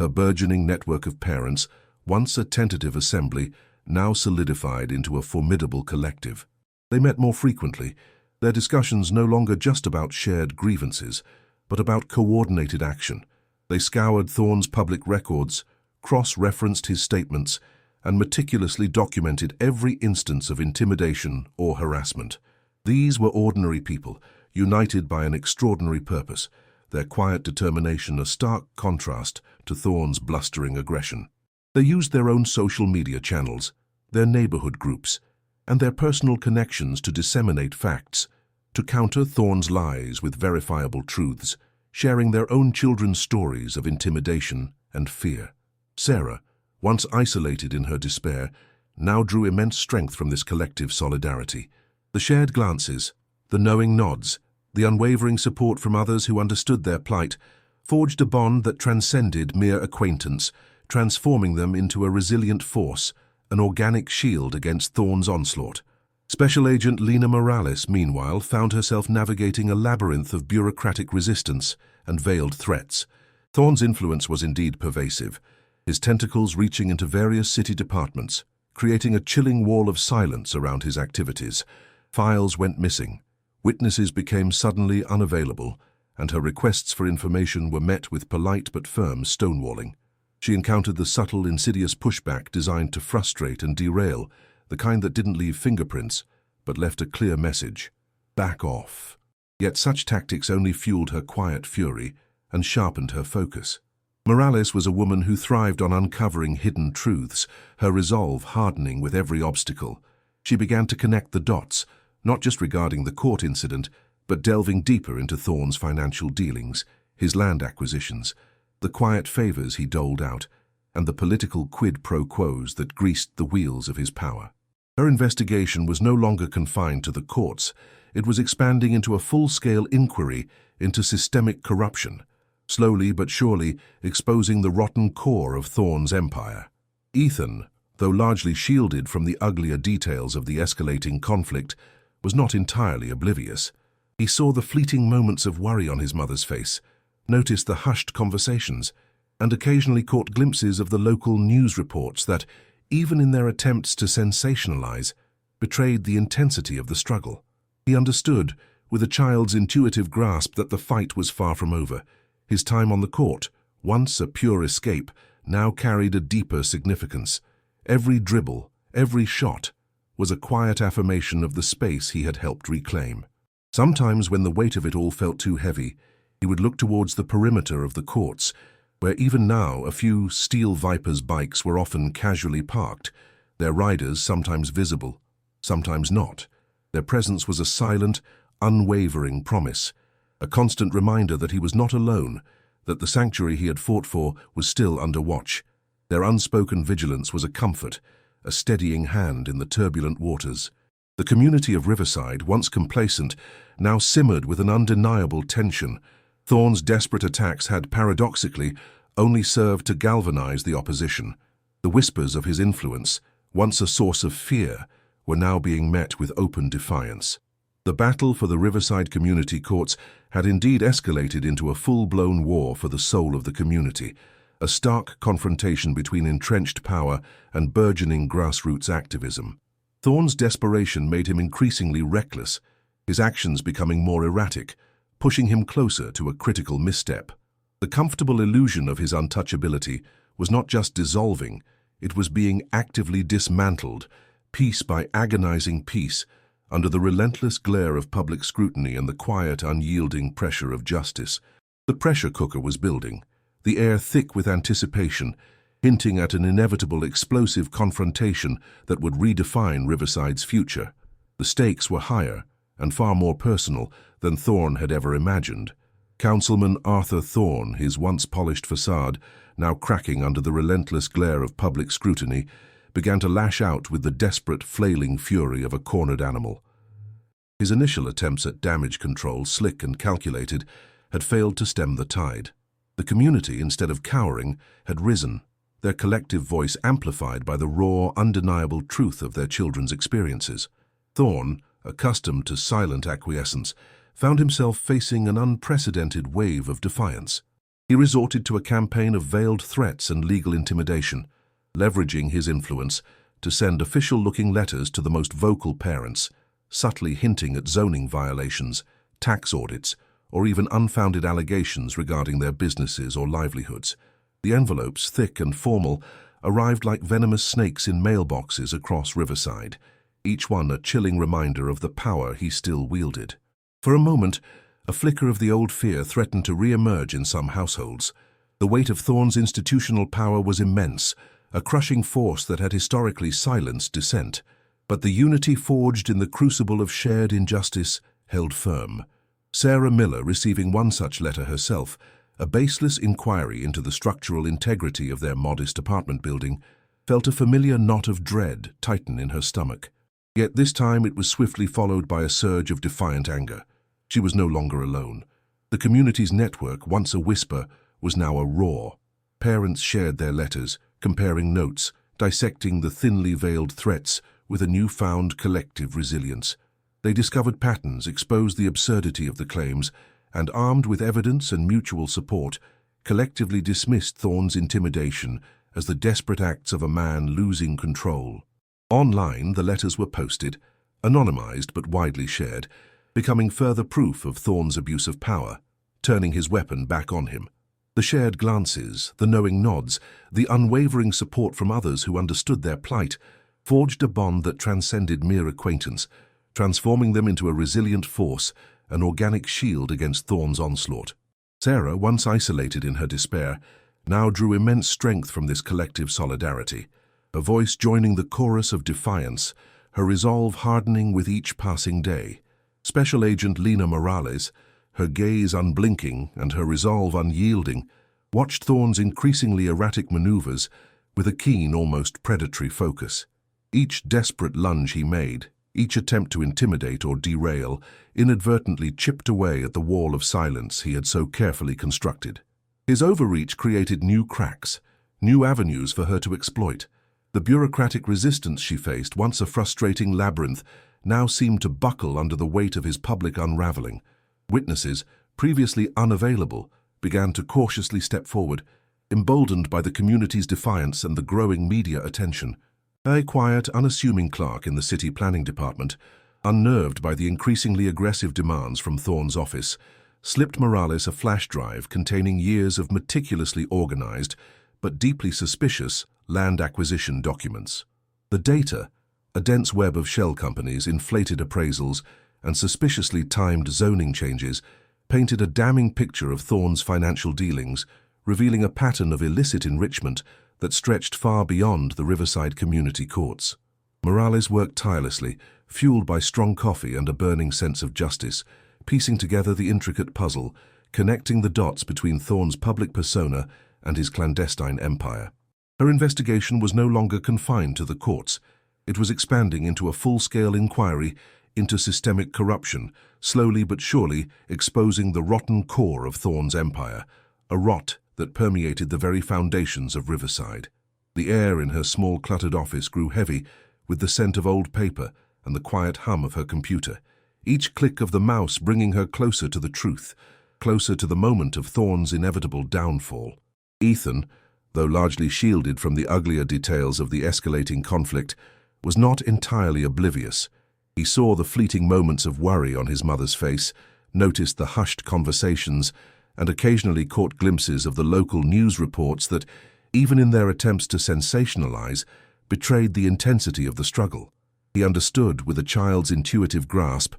Her burgeoning network of parents, once a tentative assembly, now solidified into a formidable collective. They met more frequently, their discussions no longer just about shared grievances, but about coordinated action. They scoured Thorne's public records, cross-referenced his statements, and meticulously documented every instance of intimidation or harassment. These were ordinary people, united by an extraordinary purpose, their quiet determination a stark contrast to Thorne's blustering aggression. They used their own social media channels, their neighborhood groups, and their personal connections to disseminate facts, to counter Thorne's lies with verifiable truths, sharing their own children's stories of intimidation and fear. Sarah, once isolated in her despair, now drew immense strength from this collective solidarity. The shared glances, the knowing nods, the unwavering support from others who understood their plight, forged a bond that transcended mere acquaintance, transforming them into a resilient force, an organic shield against Thorne's onslaught. Special Agent Lena Morales, meanwhile, found herself navigating a labyrinth of bureaucratic resistance and veiled threats. Thorne's influence was indeed pervasive, his tentacles reaching into various city departments, creating a chilling wall of silence around his activities. Files went missing, witnesses became suddenly unavailable, and her requests for information were met with polite but firm stonewalling. She encountered the subtle, insidious pushback designed to frustrate and derail, the kind that didn't leave fingerprints, but left a clear message: back off. Yet such tactics only fueled her quiet fury and sharpened her focus. Morales was a woman who thrived on uncovering hidden truths, her resolve hardening with every obstacle. She began to connect the dots, not just regarding the court incident, but delving deeper into Thorne's financial dealings, his land acquisitions, the quiet favors he doled out, and the political quid pro quos that greased the wheels of his power. Her investigation was no longer confined to the courts. It was expanding into a full-scale inquiry into systemic corruption, slowly but surely exposing the rotten core of Thorne's empire. Ethan, though largely shielded from the uglier details of the escalating conflict, was not entirely oblivious. He saw the fleeting moments of worry on his mother's face, noticed the hushed conversations, and occasionally caught glimpses of the local news reports that, even in their attempts to sensationalize, betrayed the intensity of the struggle. He understood, with a child's intuitive grasp, that the fight was far from over. His time on the court, once a pure escape, now carried a deeper significance. Every dribble, every shot, was a quiet affirmation of the space he had helped reclaim. Sometimes, when the weight of it all felt too heavy, he would look towards the perimeter of the courts, where even now a few Steel Viper's bikes were often casually parked, their riders sometimes visible, sometimes not. Their presence was a silent, unwavering promise, a constant reminder that he was not alone, that the sanctuary he had fought for was still under watch. Their unspoken vigilance was a comfort, a steadying hand in the turbulent waters. The community of Riverside, once complacent, now simmered with an undeniable tension. Thorne's desperate attacks had, paradoxically, only served to galvanize the opposition. The whispers of his influence, once a source of fear, were now being met with open defiance. The battle for the Riverside Community Courts had indeed escalated into a full-blown war for the soul of the community, a stark confrontation between entrenched power and burgeoning grassroots activism. Thorne's desperation made him increasingly reckless, his actions becoming more erratic, pushing him closer to a critical misstep. The comfortable illusion of his untouchability was not just dissolving, it was being actively dismantled, piece by agonizing piece, under the relentless glare of public scrutiny and the quiet, unyielding pressure of justice. The pressure cooker was building, the air thick with anticipation, hinting at an inevitable explosive confrontation that would redefine Riverside's future. The stakes were higher and far more personal than Thorne had ever imagined. Councilman Arthur Thorne, his once polished facade now cracking under the relentless glare of public scrutiny, began to lash out with the desperate, flailing fury of a cornered animal. His initial attempts at damage control, slick and calculated, had failed to stem the tide. The community, instead of cowering, had risen, their collective voice amplified by the raw, undeniable truth of their children's experiences. Thorne, accustomed to silent acquiescence, found himself facing an unprecedented wave of defiance. He resorted to a campaign of veiled threats and legal intimidation, leveraging his influence to send official-looking letters to the most vocal parents, subtly hinting at zoning violations, tax audits, or even unfounded allegations regarding their businesses or livelihoods. The envelopes, thick and formal, arrived like venomous snakes in mailboxes across Riverside, each one a chilling reminder of the power he still wielded. For a moment, a flicker of the old fear threatened to re-emerge in some households. The weight of Thorne's institutional power was immense, a crushing force that had historically silenced dissent. But the unity forged in the crucible of shared injustice held firm. Sarah Miller, receiving one such letter herself, a baseless inquiry into the structural integrity of their modest apartment building, felt a familiar knot of dread tighten in her stomach. Yet this time it was swiftly followed by a surge of defiant anger. She was no longer alone. The community's network, once a whisper, was now a roar. Parents shared their letters, comparing notes, dissecting the thinly veiled threats with a newfound collective resilience. They discovered patterns, exposed the absurdity of the claims, and, armed with evidence and mutual support, collectively dismissed Thorne's intimidation as the desperate acts of a man losing control. Online, the letters were posted, anonymized but widely shared, becoming further proof of Thorne's abuse of power, turning his weapon back on him. The shared glances, the knowing nods, the unwavering support from others who understood their plight, forged a bond that transcended mere acquaintance, transforming them into a resilient force an organic shield against Thorne's onslaught. Sarah, once isolated in her despair, now drew immense strength from this collective solidarity, her voice joining the chorus of defiance, her resolve hardening with each passing day. Special Agent Lina Morales, her gaze unblinking and her resolve unyielding, watched Thorne's increasingly erratic maneuvers with a keen, almost predatory focus. Each desperate lunge he made, each attempt to intimidate or derail, inadvertently chipped away at the wall of silence he had so carefully constructed. His overreach created new cracks, new avenues for her to exploit. The bureaucratic resistance she faced, once a frustrating labyrinth, now seemed to buckle under the weight of his public unraveling. Witnesses, previously unavailable, began to cautiously step forward, emboldened by the community's defiance and the growing media attention. A quiet, unassuming clerk in the city planning department, unnerved by the increasingly aggressive demands from Thorne's office, slipped Morales a flash drive containing years of meticulously organized, but deeply suspicious, land acquisition documents. The data, a dense web of shell companies, inflated appraisals, and suspiciously timed zoning changes, painted a damning picture of Thorne's financial dealings, revealing a pattern of illicit enrichment that stretched far beyond the Riverside community courts. Morales worked tirelessly, fueled by strong coffee and a burning sense of justice, piecing together the intricate puzzle, connecting the dots between Thorne's public persona and his clandestine empire. Her investigation was no longer confined to the courts. It was expanding into a full-scale inquiry into systemic corruption, slowly but surely exposing the rotten core of Thorne's empire, a rot that permeated the very foundations of Riverside. The air in her small cluttered office grew heavy with the scent of old paper and the quiet hum of her computer, each click of the mouse bringing her closer to the truth, closer to the moment of Thorne's inevitable downfall. Ethan, though largely shielded from the uglier details of the escalating conflict, was not entirely oblivious. He saw the fleeting moments of worry on his mother's face, noticed the hushed conversations, and occasionally caught glimpses of the local news reports that, even in their attempts to sensationalize, betrayed the intensity of the struggle. He understood with a child's intuitive grasp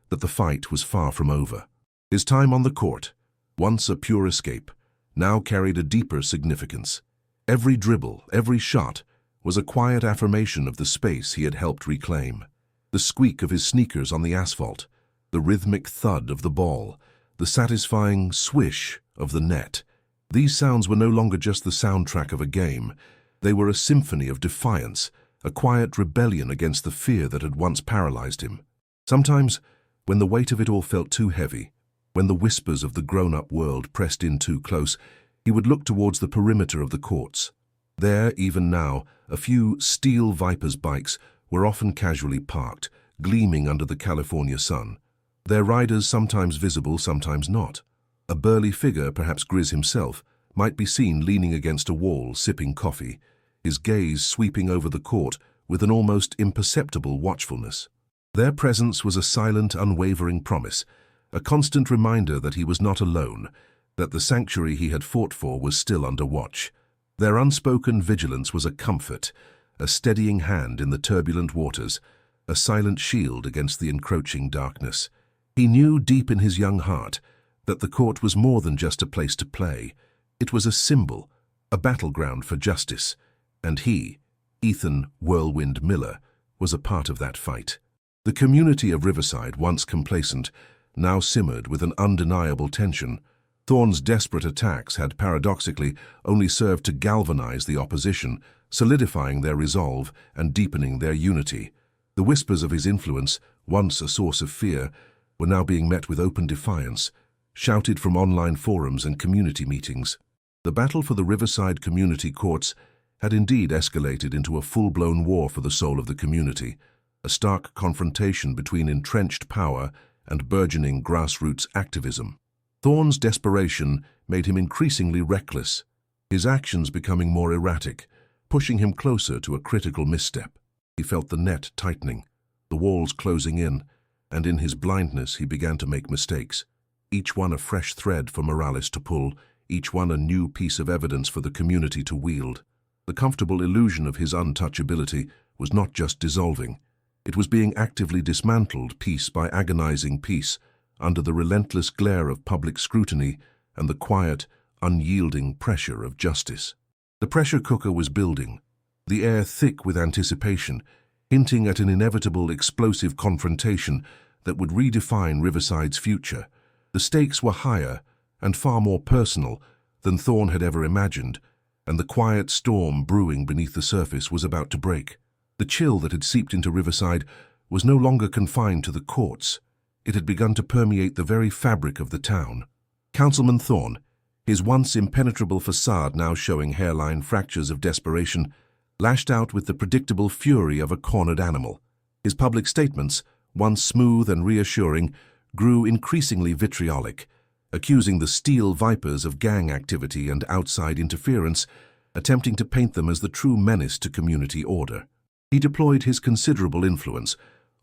that the fight was far from over. His time on the court, once a pure escape, now carried a deeper significance. Every dribble, every shot, was a quiet affirmation of the space he had helped reclaim. The squeak of his sneakers on the asphalt, the rhythmic thud of the ball, the satisfying swish of the net. These sounds were no longer just the soundtrack of a game. They were a symphony of defiance, a quiet rebellion against the fear that had once paralyzed him. Sometimes, when the weight of it all felt too heavy, when the whispers of the grown-up world pressed in too close, he would look towards the perimeter of the courts. There, even now, a few steel Viper's bikes were often casually parked, gleaming under the California sun. Their riders sometimes visible, sometimes not. A burly figure, perhaps Grizz himself, might be seen leaning against a wall, sipping coffee, his gaze sweeping over the court with an almost imperceptible watchfulness. Their presence was a silent, unwavering promise, a constant reminder that he was not alone, that the sanctuary he had fought for was still under watch. Their unspoken vigilance was a comfort, a steadying hand in the turbulent waters, a silent shield against the encroaching darkness. He knew deep in his young heart that the court was more than just a place to play. It was a symbol, a battleground for justice, and he, Ethan Whirlwind Miller, was a part of that fight. The community of Riverside, once complacent, now simmered with an undeniable tension. Thorne's desperate attacks had paradoxically only served to galvanize the opposition, solidifying their resolve and deepening their unity. The whispers of his influence, once a source of fear, were now being met with open defiance, shouted from online forums and community meetings. The battle for the Riverside community courts had indeed escalated into a full-blown war for the soul of the community, a stark confrontation between entrenched power and burgeoning grassroots activism. Thorne's desperation made him increasingly reckless, his actions becoming more erratic, pushing him closer to a critical misstep. He felt the net tightening, the walls closing in, and in his blindness he began to make mistakes, each one a fresh thread for Morales to pull, each one a new piece of evidence for the community to wield. The comfortable illusion of his untouchability was not just dissolving, it was being actively dismantled piece by agonizing piece, under the relentless glare of public scrutiny and the quiet, unyielding pressure of justice. The pressure cooker was building, the air thick with anticipation, hinting at an inevitable explosive confrontation that would redefine Riverside's future. The stakes were higher and far more personal than Thorne had ever imagined, and the quiet storm brewing beneath the surface was about to break. The chill that had seeped into Riverside was no longer confined to the courts. It had begun to permeate the very fabric of the town. Councilman Thorne, his once impenetrable facade now showing hairline fractures of desperation, lashed out with the predictable fury of a cornered animal. His public statements, once smooth and reassuring, grew increasingly vitriolic, accusing the Steel Vipers of gang activity and outside interference, attempting to paint them as the true menace to community order. He deployed his considerable influence,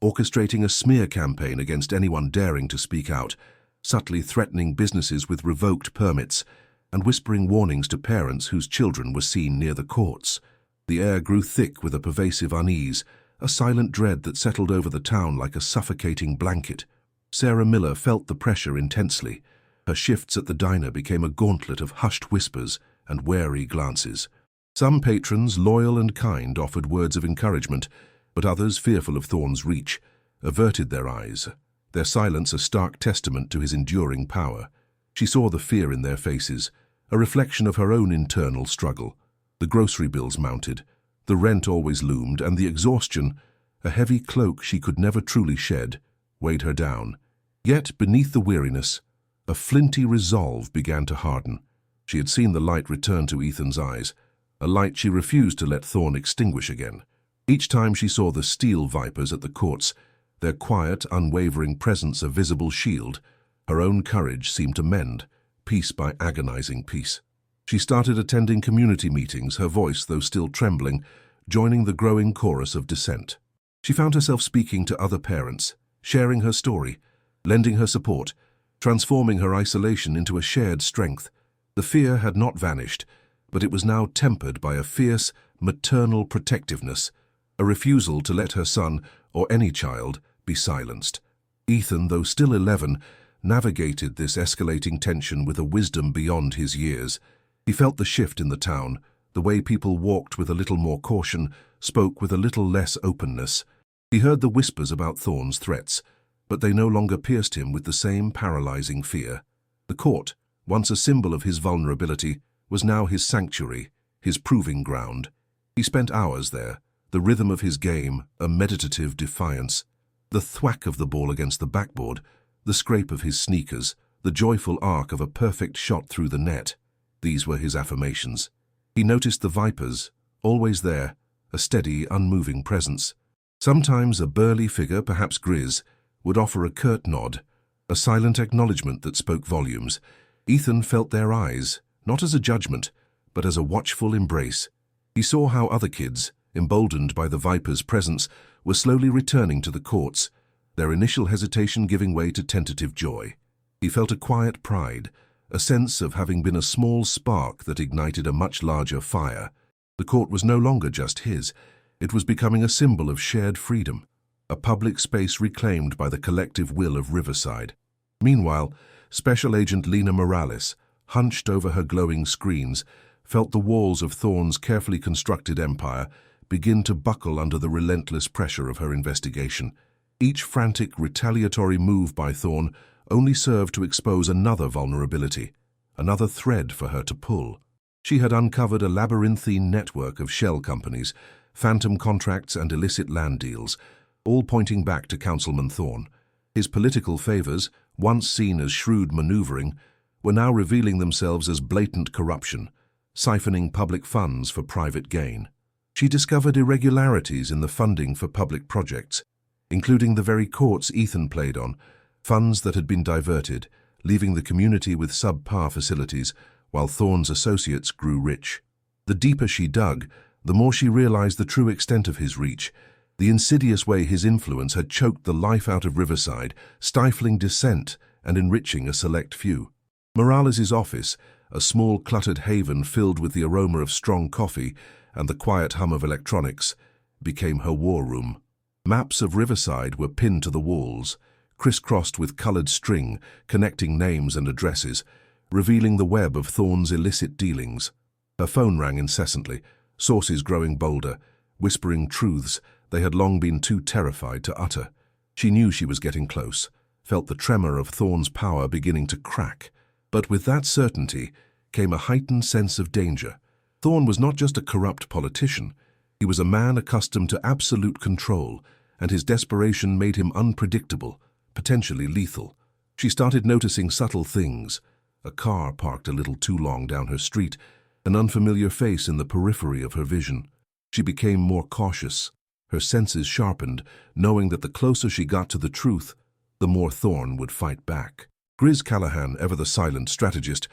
orchestrating a smear campaign against anyone daring to speak out, subtly threatening businesses with revoked permits, and whispering warnings to parents whose children were seen near the courts. The air grew thick with a pervasive unease, a silent dread that settled over the town like a suffocating blanket. Sarah Miller felt the pressure intensely. Her shifts at the diner became a gauntlet of hushed whispers and wary glances. Some patrons, loyal and kind, offered words of encouragement, but others, fearful of Thorne's reach, averted their eyes, their silence a stark testament to his enduring power. She saw the fear in their faces, a reflection of her own internal struggle. The grocery bills mounted, the rent always loomed, and the exhaustion, a heavy cloak she could never truly shed, weighed her down. Yet, beneath the weariness, a flinty resolve began to harden. She had seen the light return to Ethan's eyes, a light she refused to let Thorne extinguish again. Each time she saw the Steel Vipers at the courts, their quiet, unwavering presence a visible shield, her own courage seemed to mend, piece by agonizing piece. She started attending community meetings, her voice, though still trembling, joining the growing chorus of dissent. She found herself speaking to other parents, sharing her story, lending her support, transforming her isolation into a shared strength. The fear had not vanished, but it was now tempered by a fierce, maternal protectiveness, a refusal to let her son, or any child, be silenced. Ethan, though still 11, navigated this escalating tension with a wisdom beyond his years. He felt the shift in the town, the way people walked with a little more caution, spoke with a little less openness. He heard the whispers about Thorne's threats, but they no longer pierced him with the same paralyzing fear. The court, once a symbol of his vulnerability, was now his sanctuary, his proving ground. He spent hours there, the rhythm of his game a meditative defiance. The thwack of the ball against the backboard, the scrape of his sneakers, the joyful arc of a perfect shot through the net. These were his affirmations. He noticed the Vipers, always there, a steady, unmoving presence. Sometimes a burly figure, perhaps Grizz, would offer a curt nod, a silent acknowledgement that spoke volumes. Ethan felt their eyes, not as a judgment, but as a watchful embrace. He saw how other kids, emboldened by the Vipers' presence, were slowly returning to the courts, their initial hesitation giving way to tentative joy. He felt a quiet pride, a sense of having been a small spark that ignited a much larger fire. The court was no longer just his. It was becoming a symbol of shared freedom, a public space reclaimed by the collective will of Riverside. Meanwhile, Special Agent Lena Morales, hunched over her glowing screens, felt the walls of Thorne's carefully constructed empire begin to buckle under the relentless pressure of her investigation. Each frantic, retaliatory move by Thorne only served to expose another vulnerability, another thread for her to pull. She had uncovered a labyrinthine network of shell companies, phantom contracts and illicit land deals, all pointing back to Councilman Thorne. His political favors, once seen as shrewd maneuvering, were now revealing themselves as blatant corruption, siphoning public funds for private gain. She discovered irregularities in the funding for public projects, including the very courts Ethan played on, funds that had been diverted, leaving the community with subpar facilities, while Thorne's associates grew rich. The deeper she dug, the more she realized the true extent of his reach, the insidious way his influence had choked the life out of Riverside, stifling dissent and enriching a select few. Morales' office, a small cluttered haven filled with the aroma of strong coffee and the quiet hum of electronics, became her war room. Maps of Riverside were pinned to the walls, crisscrossed with colored string, connecting names and addresses, revealing the web of Thorne's illicit dealings. Her phone rang incessantly, sources growing bolder, whispering truths they had long been too terrified to utter. She knew she was getting close, felt the tremor of Thorne's power beginning to crack. But with that certainty came a heightened sense of danger. Thorne was not just a corrupt politician. He was a man accustomed to absolute control, and his desperation made him unpredictable, potentially lethal. She started noticing subtle things: a car parked a little too long down her street, an unfamiliar face in the periphery of her vision. She became more cautious, her senses sharpened, knowing that the closer she got to the truth, the more Thorne would fight back. Grizz Callahan, ever the silent strategist,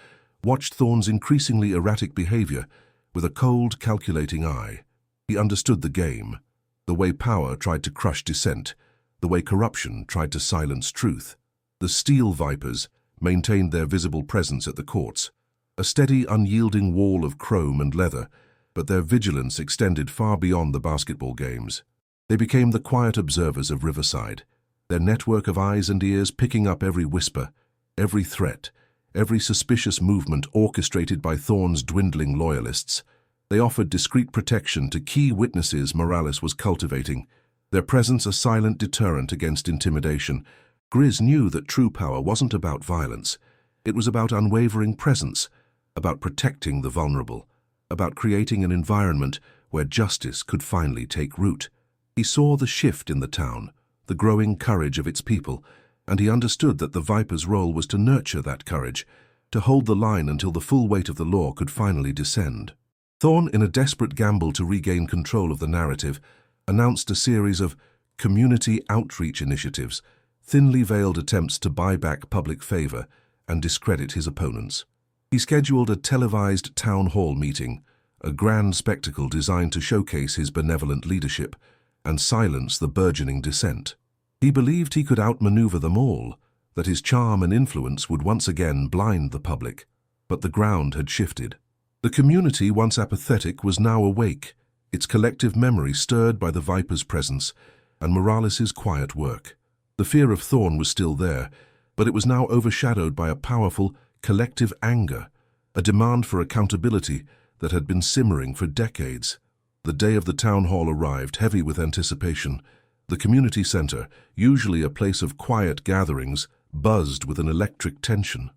watched Thorne's increasingly erratic behavior with a cold, calculating eye. He understood the game, the way power tried to crush dissent, the way corruption tried to silence truth. The Steel Vipers maintained their visible presence at the courts, a steady, unyielding wall of chrome and leather, but their vigilance extended far beyond the basketball games. They became the quiet observers of Riverside, their network of eyes and ears picking up every whisper, every threat, every suspicious movement orchestrated by Thorne's dwindling loyalists. They offered discreet protection to key witnesses Morales was cultivating, their presence a silent deterrent against intimidation. Grizz knew that true power wasn't about violence. It was about unwavering presence, about protecting the vulnerable, about creating an environment where justice could finally take root. He saw the shift in the town, the growing courage of its people, and he understood that the Viper's role was to nurture that courage, to hold the line until the full weight of the law could finally descend. Thorne, in a desperate gamble to regain control of the narrative, announced a series of community outreach initiatives, thinly veiled attempts to buy back public favor and discredit his opponents. He scheduled a televised town hall meeting, a grand spectacle designed to showcase his benevolent leadership and silence the burgeoning dissent. He believed he could outmaneuver them all, that his charm and influence would once again blind the public. But the ground had shifted. The community, once apathetic, was now awake, its collective memory stirred by the Viper's presence and Morales's quiet work. The fear of Thorne was still there, but it was now overshadowed by a powerful, collective anger, a demand for accountability that had been simmering for decades. The day of the town hall arrived, heavy with anticipation. The community center, usually a place of quiet gatherings, buzzed with an electric tension.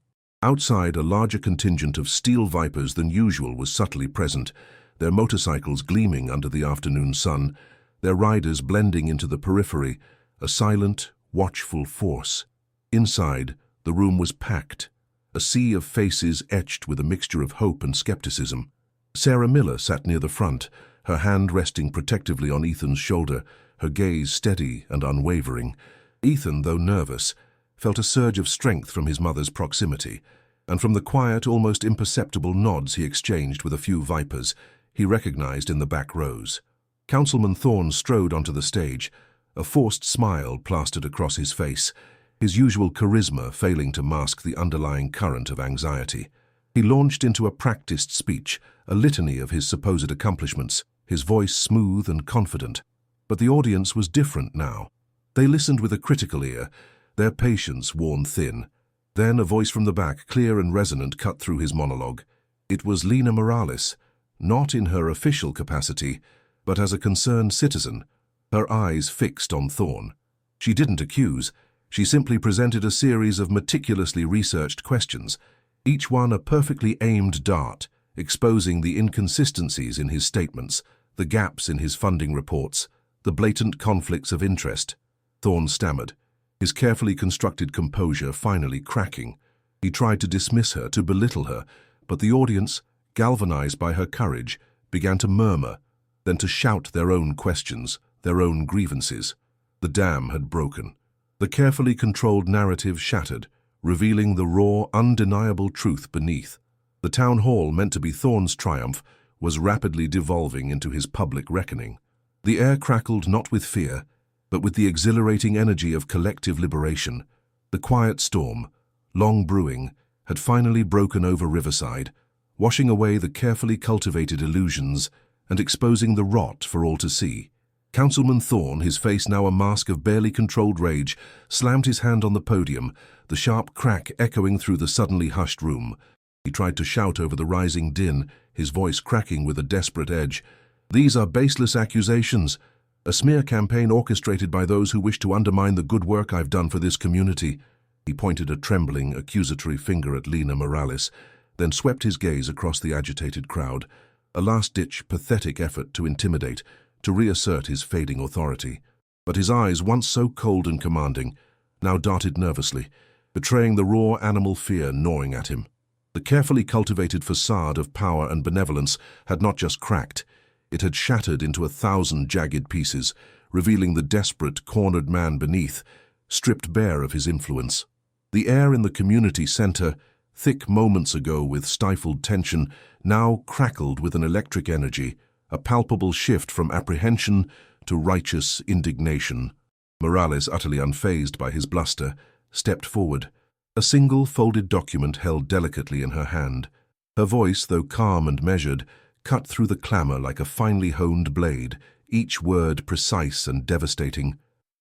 Outside, a larger contingent of Steel Vipers than usual was subtly present, their motorcycles gleaming under the afternoon sun, their riders blending into the periphery, a silent, watchful force. Inside, the room was packed, a sea of faces etched with a mixture of hope and skepticism. Sarah Miller sat near the front, her hand resting protectively on Ethan's shoulder, her gaze steady and unwavering. Ethan, though nervous, felt a surge of strength from his mother's proximity, and from the quiet, almost imperceptible nods he exchanged with a few Vipers he recognized in the back rows. Councilman Thorne strode onto the stage, a forced smile plastered across his face, his usual charisma failing to mask the underlying current of anxiety. He launched into a practiced speech, a litany of his supposed accomplishments, his voice smooth and confident. But the audience was different now. They listened with a critical ear, their patience worn thin. Then a voice from the back, clear and resonant, cut through his monologue. It was Lena Morales, not in her official capacity, but as a concerned citizen, her eyes fixed on Thorne. She didn't accuse, she simply presented a series of meticulously researched questions, each one a perfectly aimed dart, exposing the inconsistencies in his statements, the gaps in his funding reports, the blatant conflicts of interest. Thorne stammered, his carefully constructed composure finally cracking. He tried to dismiss her, to belittle her, but the audience, galvanized by her courage, began to murmur, then to shout their own questions, their own grievances. The dam had broken. The carefully controlled narrative shattered, revealing the raw, undeniable truth beneath. The town hall, meant to be Thorne's triumph, was rapidly devolving into his public reckoning. The air crackled not with fear, but with the exhilarating energy of collective liberation. The quiet storm, long brewing, had finally broken over Riverside, washing away the carefully cultivated illusions and exposing the rot for all to see. Councilman Thorne, his face now a mask of barely controlled rage, slammed his hand on the podium, the sharp crack echoing through the suddenly hushed room. He tried to shout over the rising din, his voice cracking with a desperate edge. "These are baseless accusations, a smear campaign orchestrated by those who wish to undermine the good work I've done for this community." He pointed a trembling, accusatory finger at Lina Morales, then swept his gaze across the agitated crowd, a last-ditch, pathetic effort to intimidate, to reassert his fading authority. But his eyes, once so cold and commanding, now darted nervously, betraying the raw animal fear gnawing at him. The carefully cultivated facade of power and benevolence had not just cracked, it had shattered into 1,000 jagged pieces, revealing the desperate, cornered man beneath, stripped bare of his influence. The air in the community center, thick moments ago with stifled tension, now crackled with an electric energy, a palpable shift from apprehension to righteous indignation. Morales, utterly unfazed by his bluster, stepped forward, a single folded document held delicately in her hand. Her voice, though calm and measured, cut through the clamor like a finely honed blade, each word precise and devastating.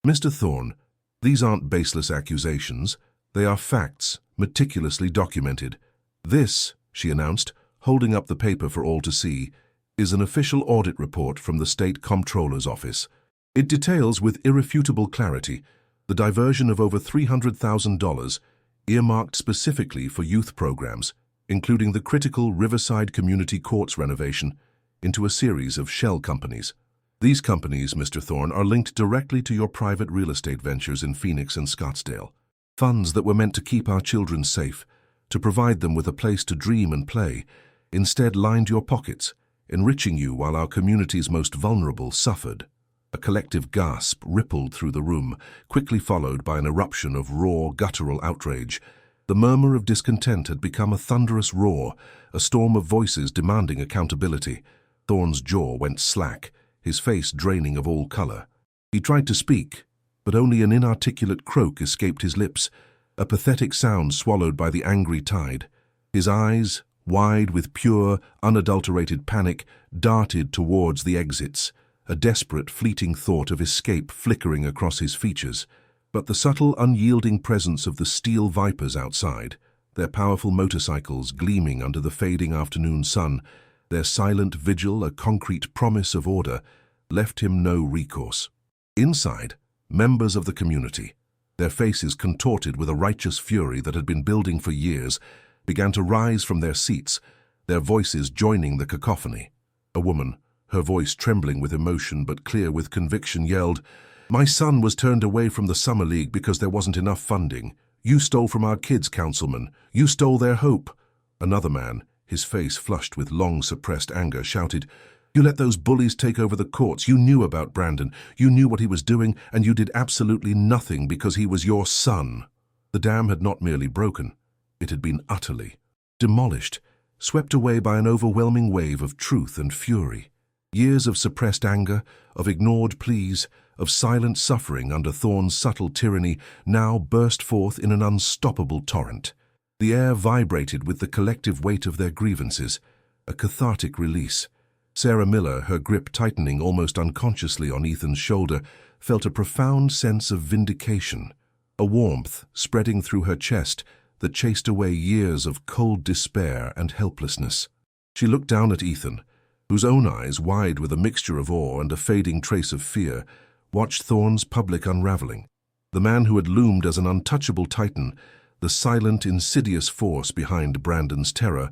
"Mr. Thorne, these aren't baseless accusations. They are facts, meticulously documented. This," she announced, holding up the paper for all to see, "is an official audit report from the State Comptroller's Office. It details with irrefutable clarity the diversion of over $300,000 earmarked specifically for youth programs, including the critical Riverside Community Courts renovation, into a series of shell companies. These companies, Mr. Thorne, are linked directly to your private real estate ventures in Phoenix and Scottsdale. Funds that were meant to keep our children safe, to provide them with a place to dream and play, instead lined your pockets, enriching you while our community's most vulnerable suffered." A collective gasp rippled through the room, quickly followed by an eruption of raw, guttural outrage. The murmur of discontent had become a thunderous roar, a storm of voices demanding accountability. Thorne's jaw went slack, his face draining of all color. He tried to speak, but only an inarticulate croak escaped his lips, a pathetic sound swallowed by the angry tide. His eyes, wide with pure, unadulterated panic, darted towards the exits, a desperate, fleeting thought of escape flickering across his features. But the subtle, unyielding presence of the steel vipers outside, their powerful motorcycles gleaming under the fading afternoon sun, their silent vigil a concrete promise of order, left him no recourse. Inside, members of the community, their faces contorted with a righteous fury that had been building for years, began to rise from their seats, their voices joining the cacophony. A woman, her voice trembling with emotion but clear with conviction, yelled, "My son was turned away from the Summer League because there wasn't enough funding. You stole from our kids, Councilman. You stole their hope." Another man, his face flushed with long-suppressed anger, shouted, "You let those bullies take over the courts. You knew about Brandon. You knew what he was doing, and you did absolutely nothing because he was your son." The dam had not merely broken. It had been utterly demolished, swept away by an overwhelming wave of truth and fury. Years of suppressed anger, of ignored pleas, of silent suffering under Thorne's subtle tyranny now burst forth in an unstoppable torrent. The air vibrated with the collective weight of their grievances, a cathartic release. Sarah Miller, her grip tightening almost unconsciously on Ethan's shoulder, felt a profound sense of vindication, a warmth spreading through her chest that chased away years of cold despair and helplessness. She looked down at Ethan, whose own eyes, wide with a mixture of awe and a fading trace of fear, watched Thorne's public unraveling. The man who had loomed as an untouchable titan, the silent, insidious force behind Brandon's terror,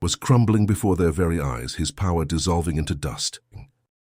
was crumbling before their very eyes, his power dissolving into dust.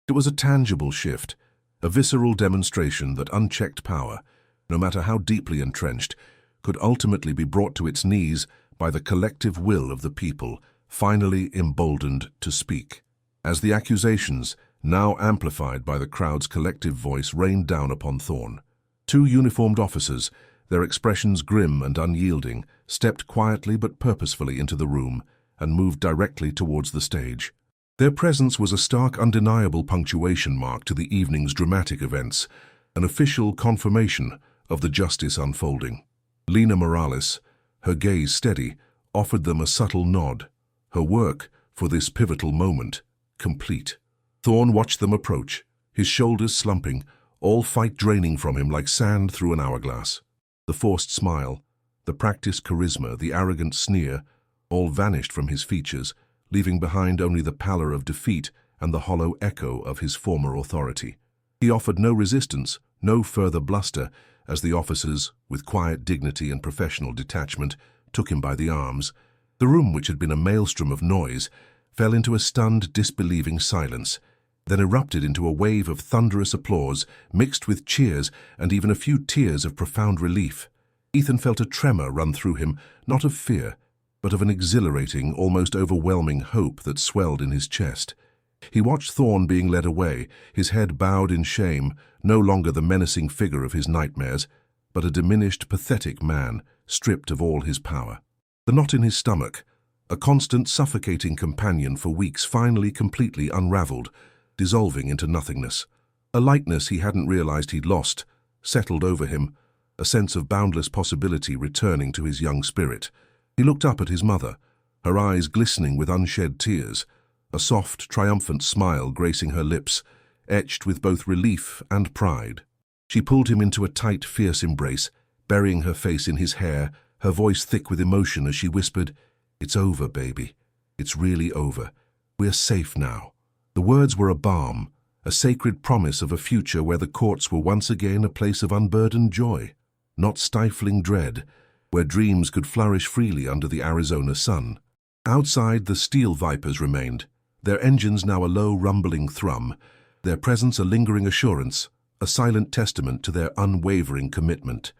It was a tangible shift, a visceral demonstration that unchecked power, no matter how deeply entrenched, could ultimately be brought to its knees by the collective will of the people, finally emboldened to speak. As the accusations, now amplified by the crowd's collective voice, rained down upon Thorne, two uniformed officers, their expressions grim and unyielding, stepped quietly but purposefully into the room and moved directly towards the stage. Their presence was a stark, undeniable punctuation mark to the evening's dramatic events, an official confirmation of the justice unfolding. Lina Morales, her gaze steady, offered them a subtle nod, her work, for this pivotal moment, complete. Thorne watched them approach, his shoulders slumping, all fight draining from him like sand through an hourglass. The forced smile, the practiced charisma, the arrogant sneer, all vanished from his features, leaving behind only the pallor of defeat and the hollow echo of his former authority. He offered no resistance, no further bluster, as the officers, with quiet dignity and professional detachment, took him by the arms. The room, which had been a maelstrom of noise, fell into a stunned, disbelieving silence, then erupted into a wave of thunderous applause, mixed with cheers and even a few tears of profound relief. Ethan felt a tremor run through him, not of fear, but of an exhilarating, almost overwhelming hope that swelled in his chest. He watched Thorn being led away, his head bowed in shame, no longer the menacing figure of his nightmares, but a diminished, pathetic man, stripped of all his power. The knot in his stomach, a constant, suffocating companion for weeks, finally completely unraveled, dissolving into nothingness. A lightness he hadn't realized he'd lost settled over him, a sense of boundless possibility returning to his young spirit. He looked up at his mother, her eyes glistening with unshed tears, a soft, triumphant smile gracing her lips, etched with both relief and pride. She pulled him into a tight, fierce embrace, burying her face in his hair, her voice thick with emotion as she whispered, "It's over, baby. It's really over. We're safe now." The words were a balm, a sacred promise of a future where the courts were once again a place of unburdened joy, not stifling dread, where dreams could flourish freely under the Arizona sun. Outside, the steel vipers remained, their engines now a low, rumbling thrum, their presence a lingering assurance, a silent testament to their unwavering commitment.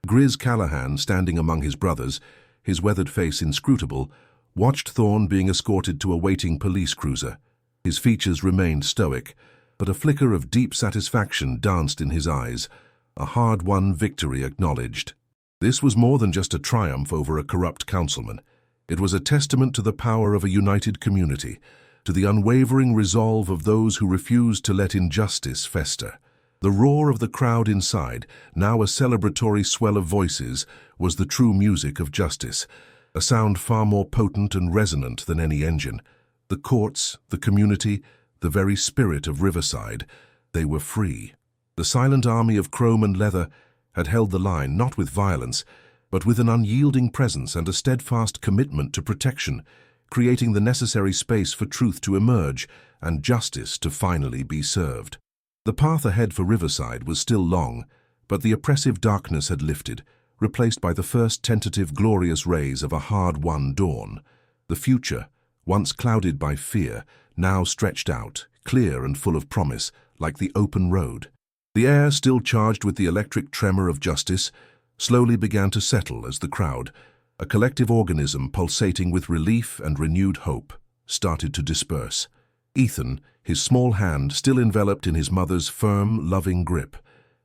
Grizz Callahan, standing among his brothers, his weathered face inscrutable, watched Thorn being escorted to a waiting police cruiser. His features remained stoic, but a flicker of deep satisfaction danced in his eyes, a hard-won victory acknowledged. This was more than just a triumph over a corrupt councilman. It was a testament to the power of a united community, to the unwavering resolve of those who refused to let injustice fester. The roar of the crowd inside, now a celebratory swell of voices, was the true music of justice, a sound far more potent and resonant than any engine. The courts, the community, the very spirit of Riverside, they were free. The silent army of chrome and leather had held the line not with violence, but with an unyielding presence and a steadfast commitment to protection, creating the necessary space for truth to emerge and justice to finally be served. The path ahead for Riverside was still long, but the oppressive darkness had lifted, replaced by the first tentative glorious rays of a hard-won dawn. The future, once clouded by fear, now stretched out, clear and full of promise, like the open road. The air, still charged with the electric tremor of justice, slowly began to settle as the crowd, a collective organism pulsating with relief and renewed hope, started to disperse. Ethan, his small hand still enveloped in his mother's firm, loving grip,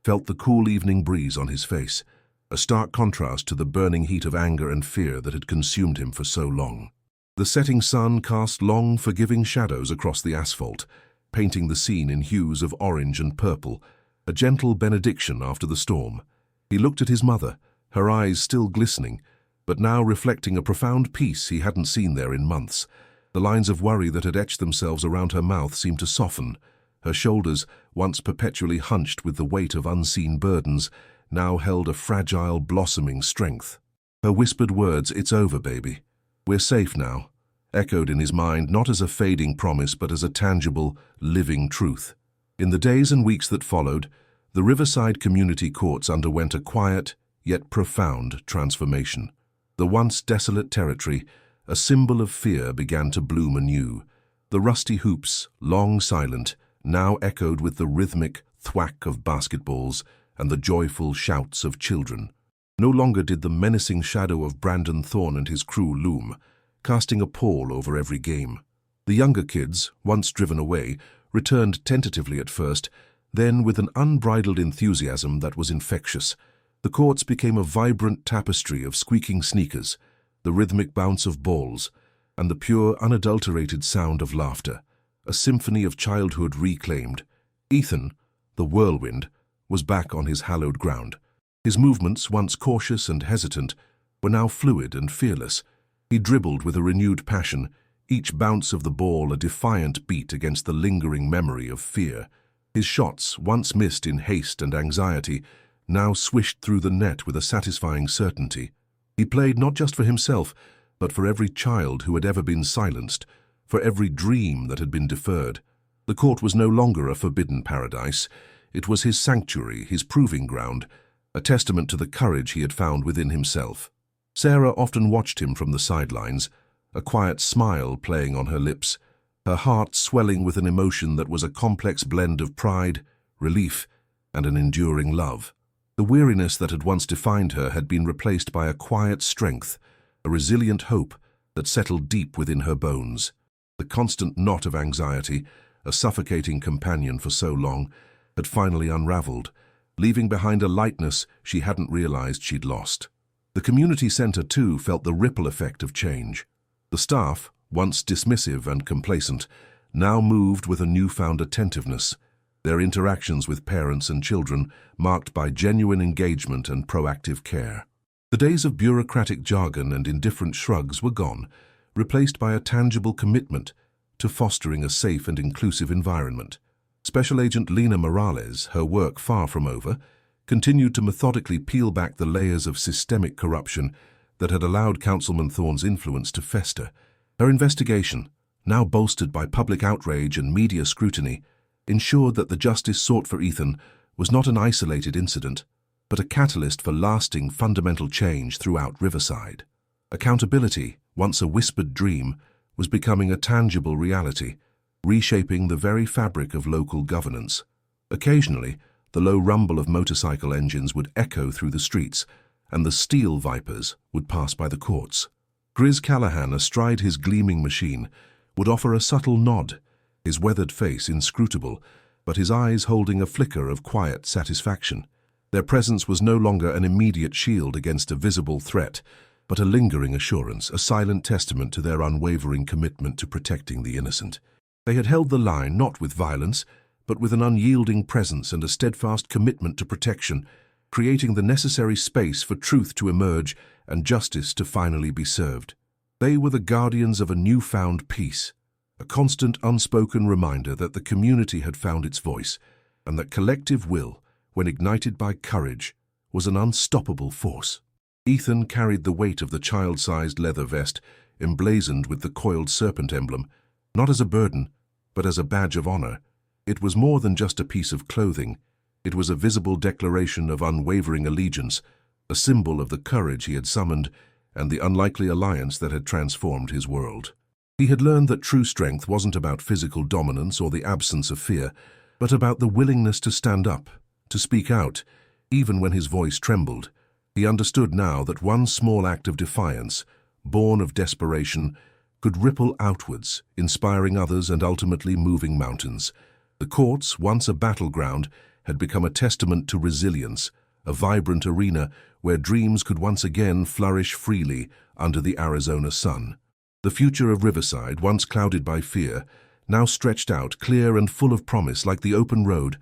felt the cool evening breeze on his face, a stark contrast to the burning heat of anger and fear that had consumed him for so long. The setting sun cast long, forgiving shadows across the asphalt, painting the scene in hues of orange and purple, a gentle benediction after the storm. He looked at his mother, her eyes still glistening, but now reflecting a profound peace he hadn't seen there in months. The lines of worry that had etched themselves around her mouth seemed to soften. Her shoulders, once perpetually hunched with the weight of unseen burdens, now held a fragile, blossoming strength. Her whispered words, "It's over, baby. We're safe now," echoed in his mind not as a fading promise but as a tangible, living truth. In the days and weeks that followed, the Riverside Community Courts underwent a quiet, yet profound transformation. The once desolate territory, a symbol of fear, began to bloom anew. The rusty hoops, long silent, now echoed with the rhythmic thwack of basketballs and the joyful shouts of children. No longer did the menacing shadow of Brandon Thorn and his crew loom, casting a pall over every game. The younger kids, once driven away, returned tentatively at first, then with an unbridled enthusiasm that was infectious. The courts became a vibrant tapestry of squeaking sneakers, the rhythmic bounce of balls, and the pure, unadulterated sound of laughter, a symphony of childhood reclaimed. Ethan, the whirlwind, was back on his hallowed ground. His movements, once cautious and hesitant, were now fluid and fearless. He dribbled with a renewed passion, each bounce of the ball a defiant beat against the lingering memory of fear. His shots, once missed in haste and anxiety, now swished through the net with a satisfying certainty. He played not just for himself, but for every child who had ever been silenced, for every dream that had been deferred. The court was no longer a forbidden paradise. It was his sanctuary, his proving ground, a testament to the courage he had found within himself. Sarah often watched him from the sidelines, a quiet smile playing on her lips, her heart swelling with an emotion that was a complex blend of pride, relief, and an enduring love. The weariness that had once defined her had been replaced by a quiet strength, a resilient hope that settled deep within her bones. The constant knot of anxiety, a suffocating companion for so long, had finally unraveled, leaving behind a lightness she hadn't realized she'd lost. The community center, too, felt the ripple effect of change. The staff, once dismissive and complacent, now moved with a newfound attentiveness, their interactions with parents and children marked by genuine engagement and proactive care. The days of bureaucratic jargon and indifferent shrugs were gone, replaced by a tangible commitment to fostering a safe and inclusive environment. Special Agent Lena Morales, her work far from over, continued to methodically peel back the layers of systemic corruption that had allowed Councilman Thorne's influence to fester. Her investigation, now bolstered by public outrage and media scrutiny, ensured that the justice sought for Ethan was not an isolated incident, but a catalyst for lasting fundamental change throughout Riverside. Accountability, once a whispered dream, was becoming a tangible reality, reshaping the very fabric of local governance. Occasionally, the low rumble of motorcycle engines would echo through the streets, and the steel vipers would pass by the courts. Grizz Callahan, astride his gleaming machine, would offer a subtle nod, his weathered face inscrutable, but his eyes holding a flicker of quiet satisfaction. Their presence was no longer an immediate shield against a visible threat, but a lingering assurance, a silent testament to their unwavering commitment to protecting the innocent. They had held the line not with violence, but with an unyielding presence and a steadfast commitment to protection, creating the necessary space for truth to emerge and justice to finally be served. They were the guardians of a newfound peace, a constant unspoken reminder that the community had found its voice, and that collective will, when ignited by courage, was an unstoppable force. Ethan carried the weight of the child-sized leather vest, emblazoned with the coiled serpent emblem, not as a burden, but as a badge of honor. It was more than just a piece of clothing. It was a visible declaration of unwavering allegiance, a symbol of the courage he had summoned and the unlikely alliance that had transformed his world. He had learned that true strength wasn't about physical dominance or the absence of fear, but about the willingness to stand up, to speak out, even when his voice trembled. He understood now that one small act of defiance, born of desperation, could ripple outwards, inspiring others and ultimately moving mountains. The courts, once a battleground, had become a testament to resilience, a vibrant arena where dreams could once again flourish freely under the Arizona sun. The future of Riverside, once clouded by fear, now stretched out clear and full of promise like the open road,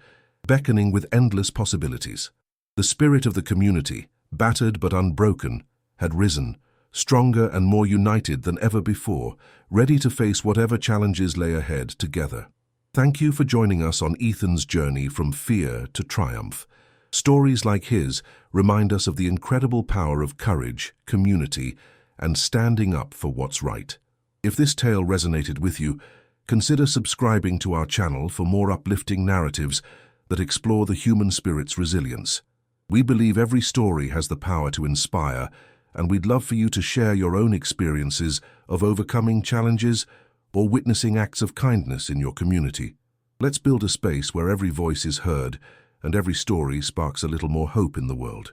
beckoning with endless possibilities. The spirit of the community, battered but unbroken, had risen, stronger and more united than ever before, ready to face whatever challenges lay ahead together. Thank you for joining us on Ethan's journey from fear to triumph. Stories like his remind us of the incredible power of courage, community, and standing up for what's right. If this tale resonated with you, consider subscribing to our channel for more uplifting narratives that explore the human spirit's resilience. We believe every story has the power to inspire, and we'd love for you to share your own experiences of overcoming challenges or witnessing acts of kindness in your community. Let's build a space where every voice is heard and every story sparks a little more hope in the world.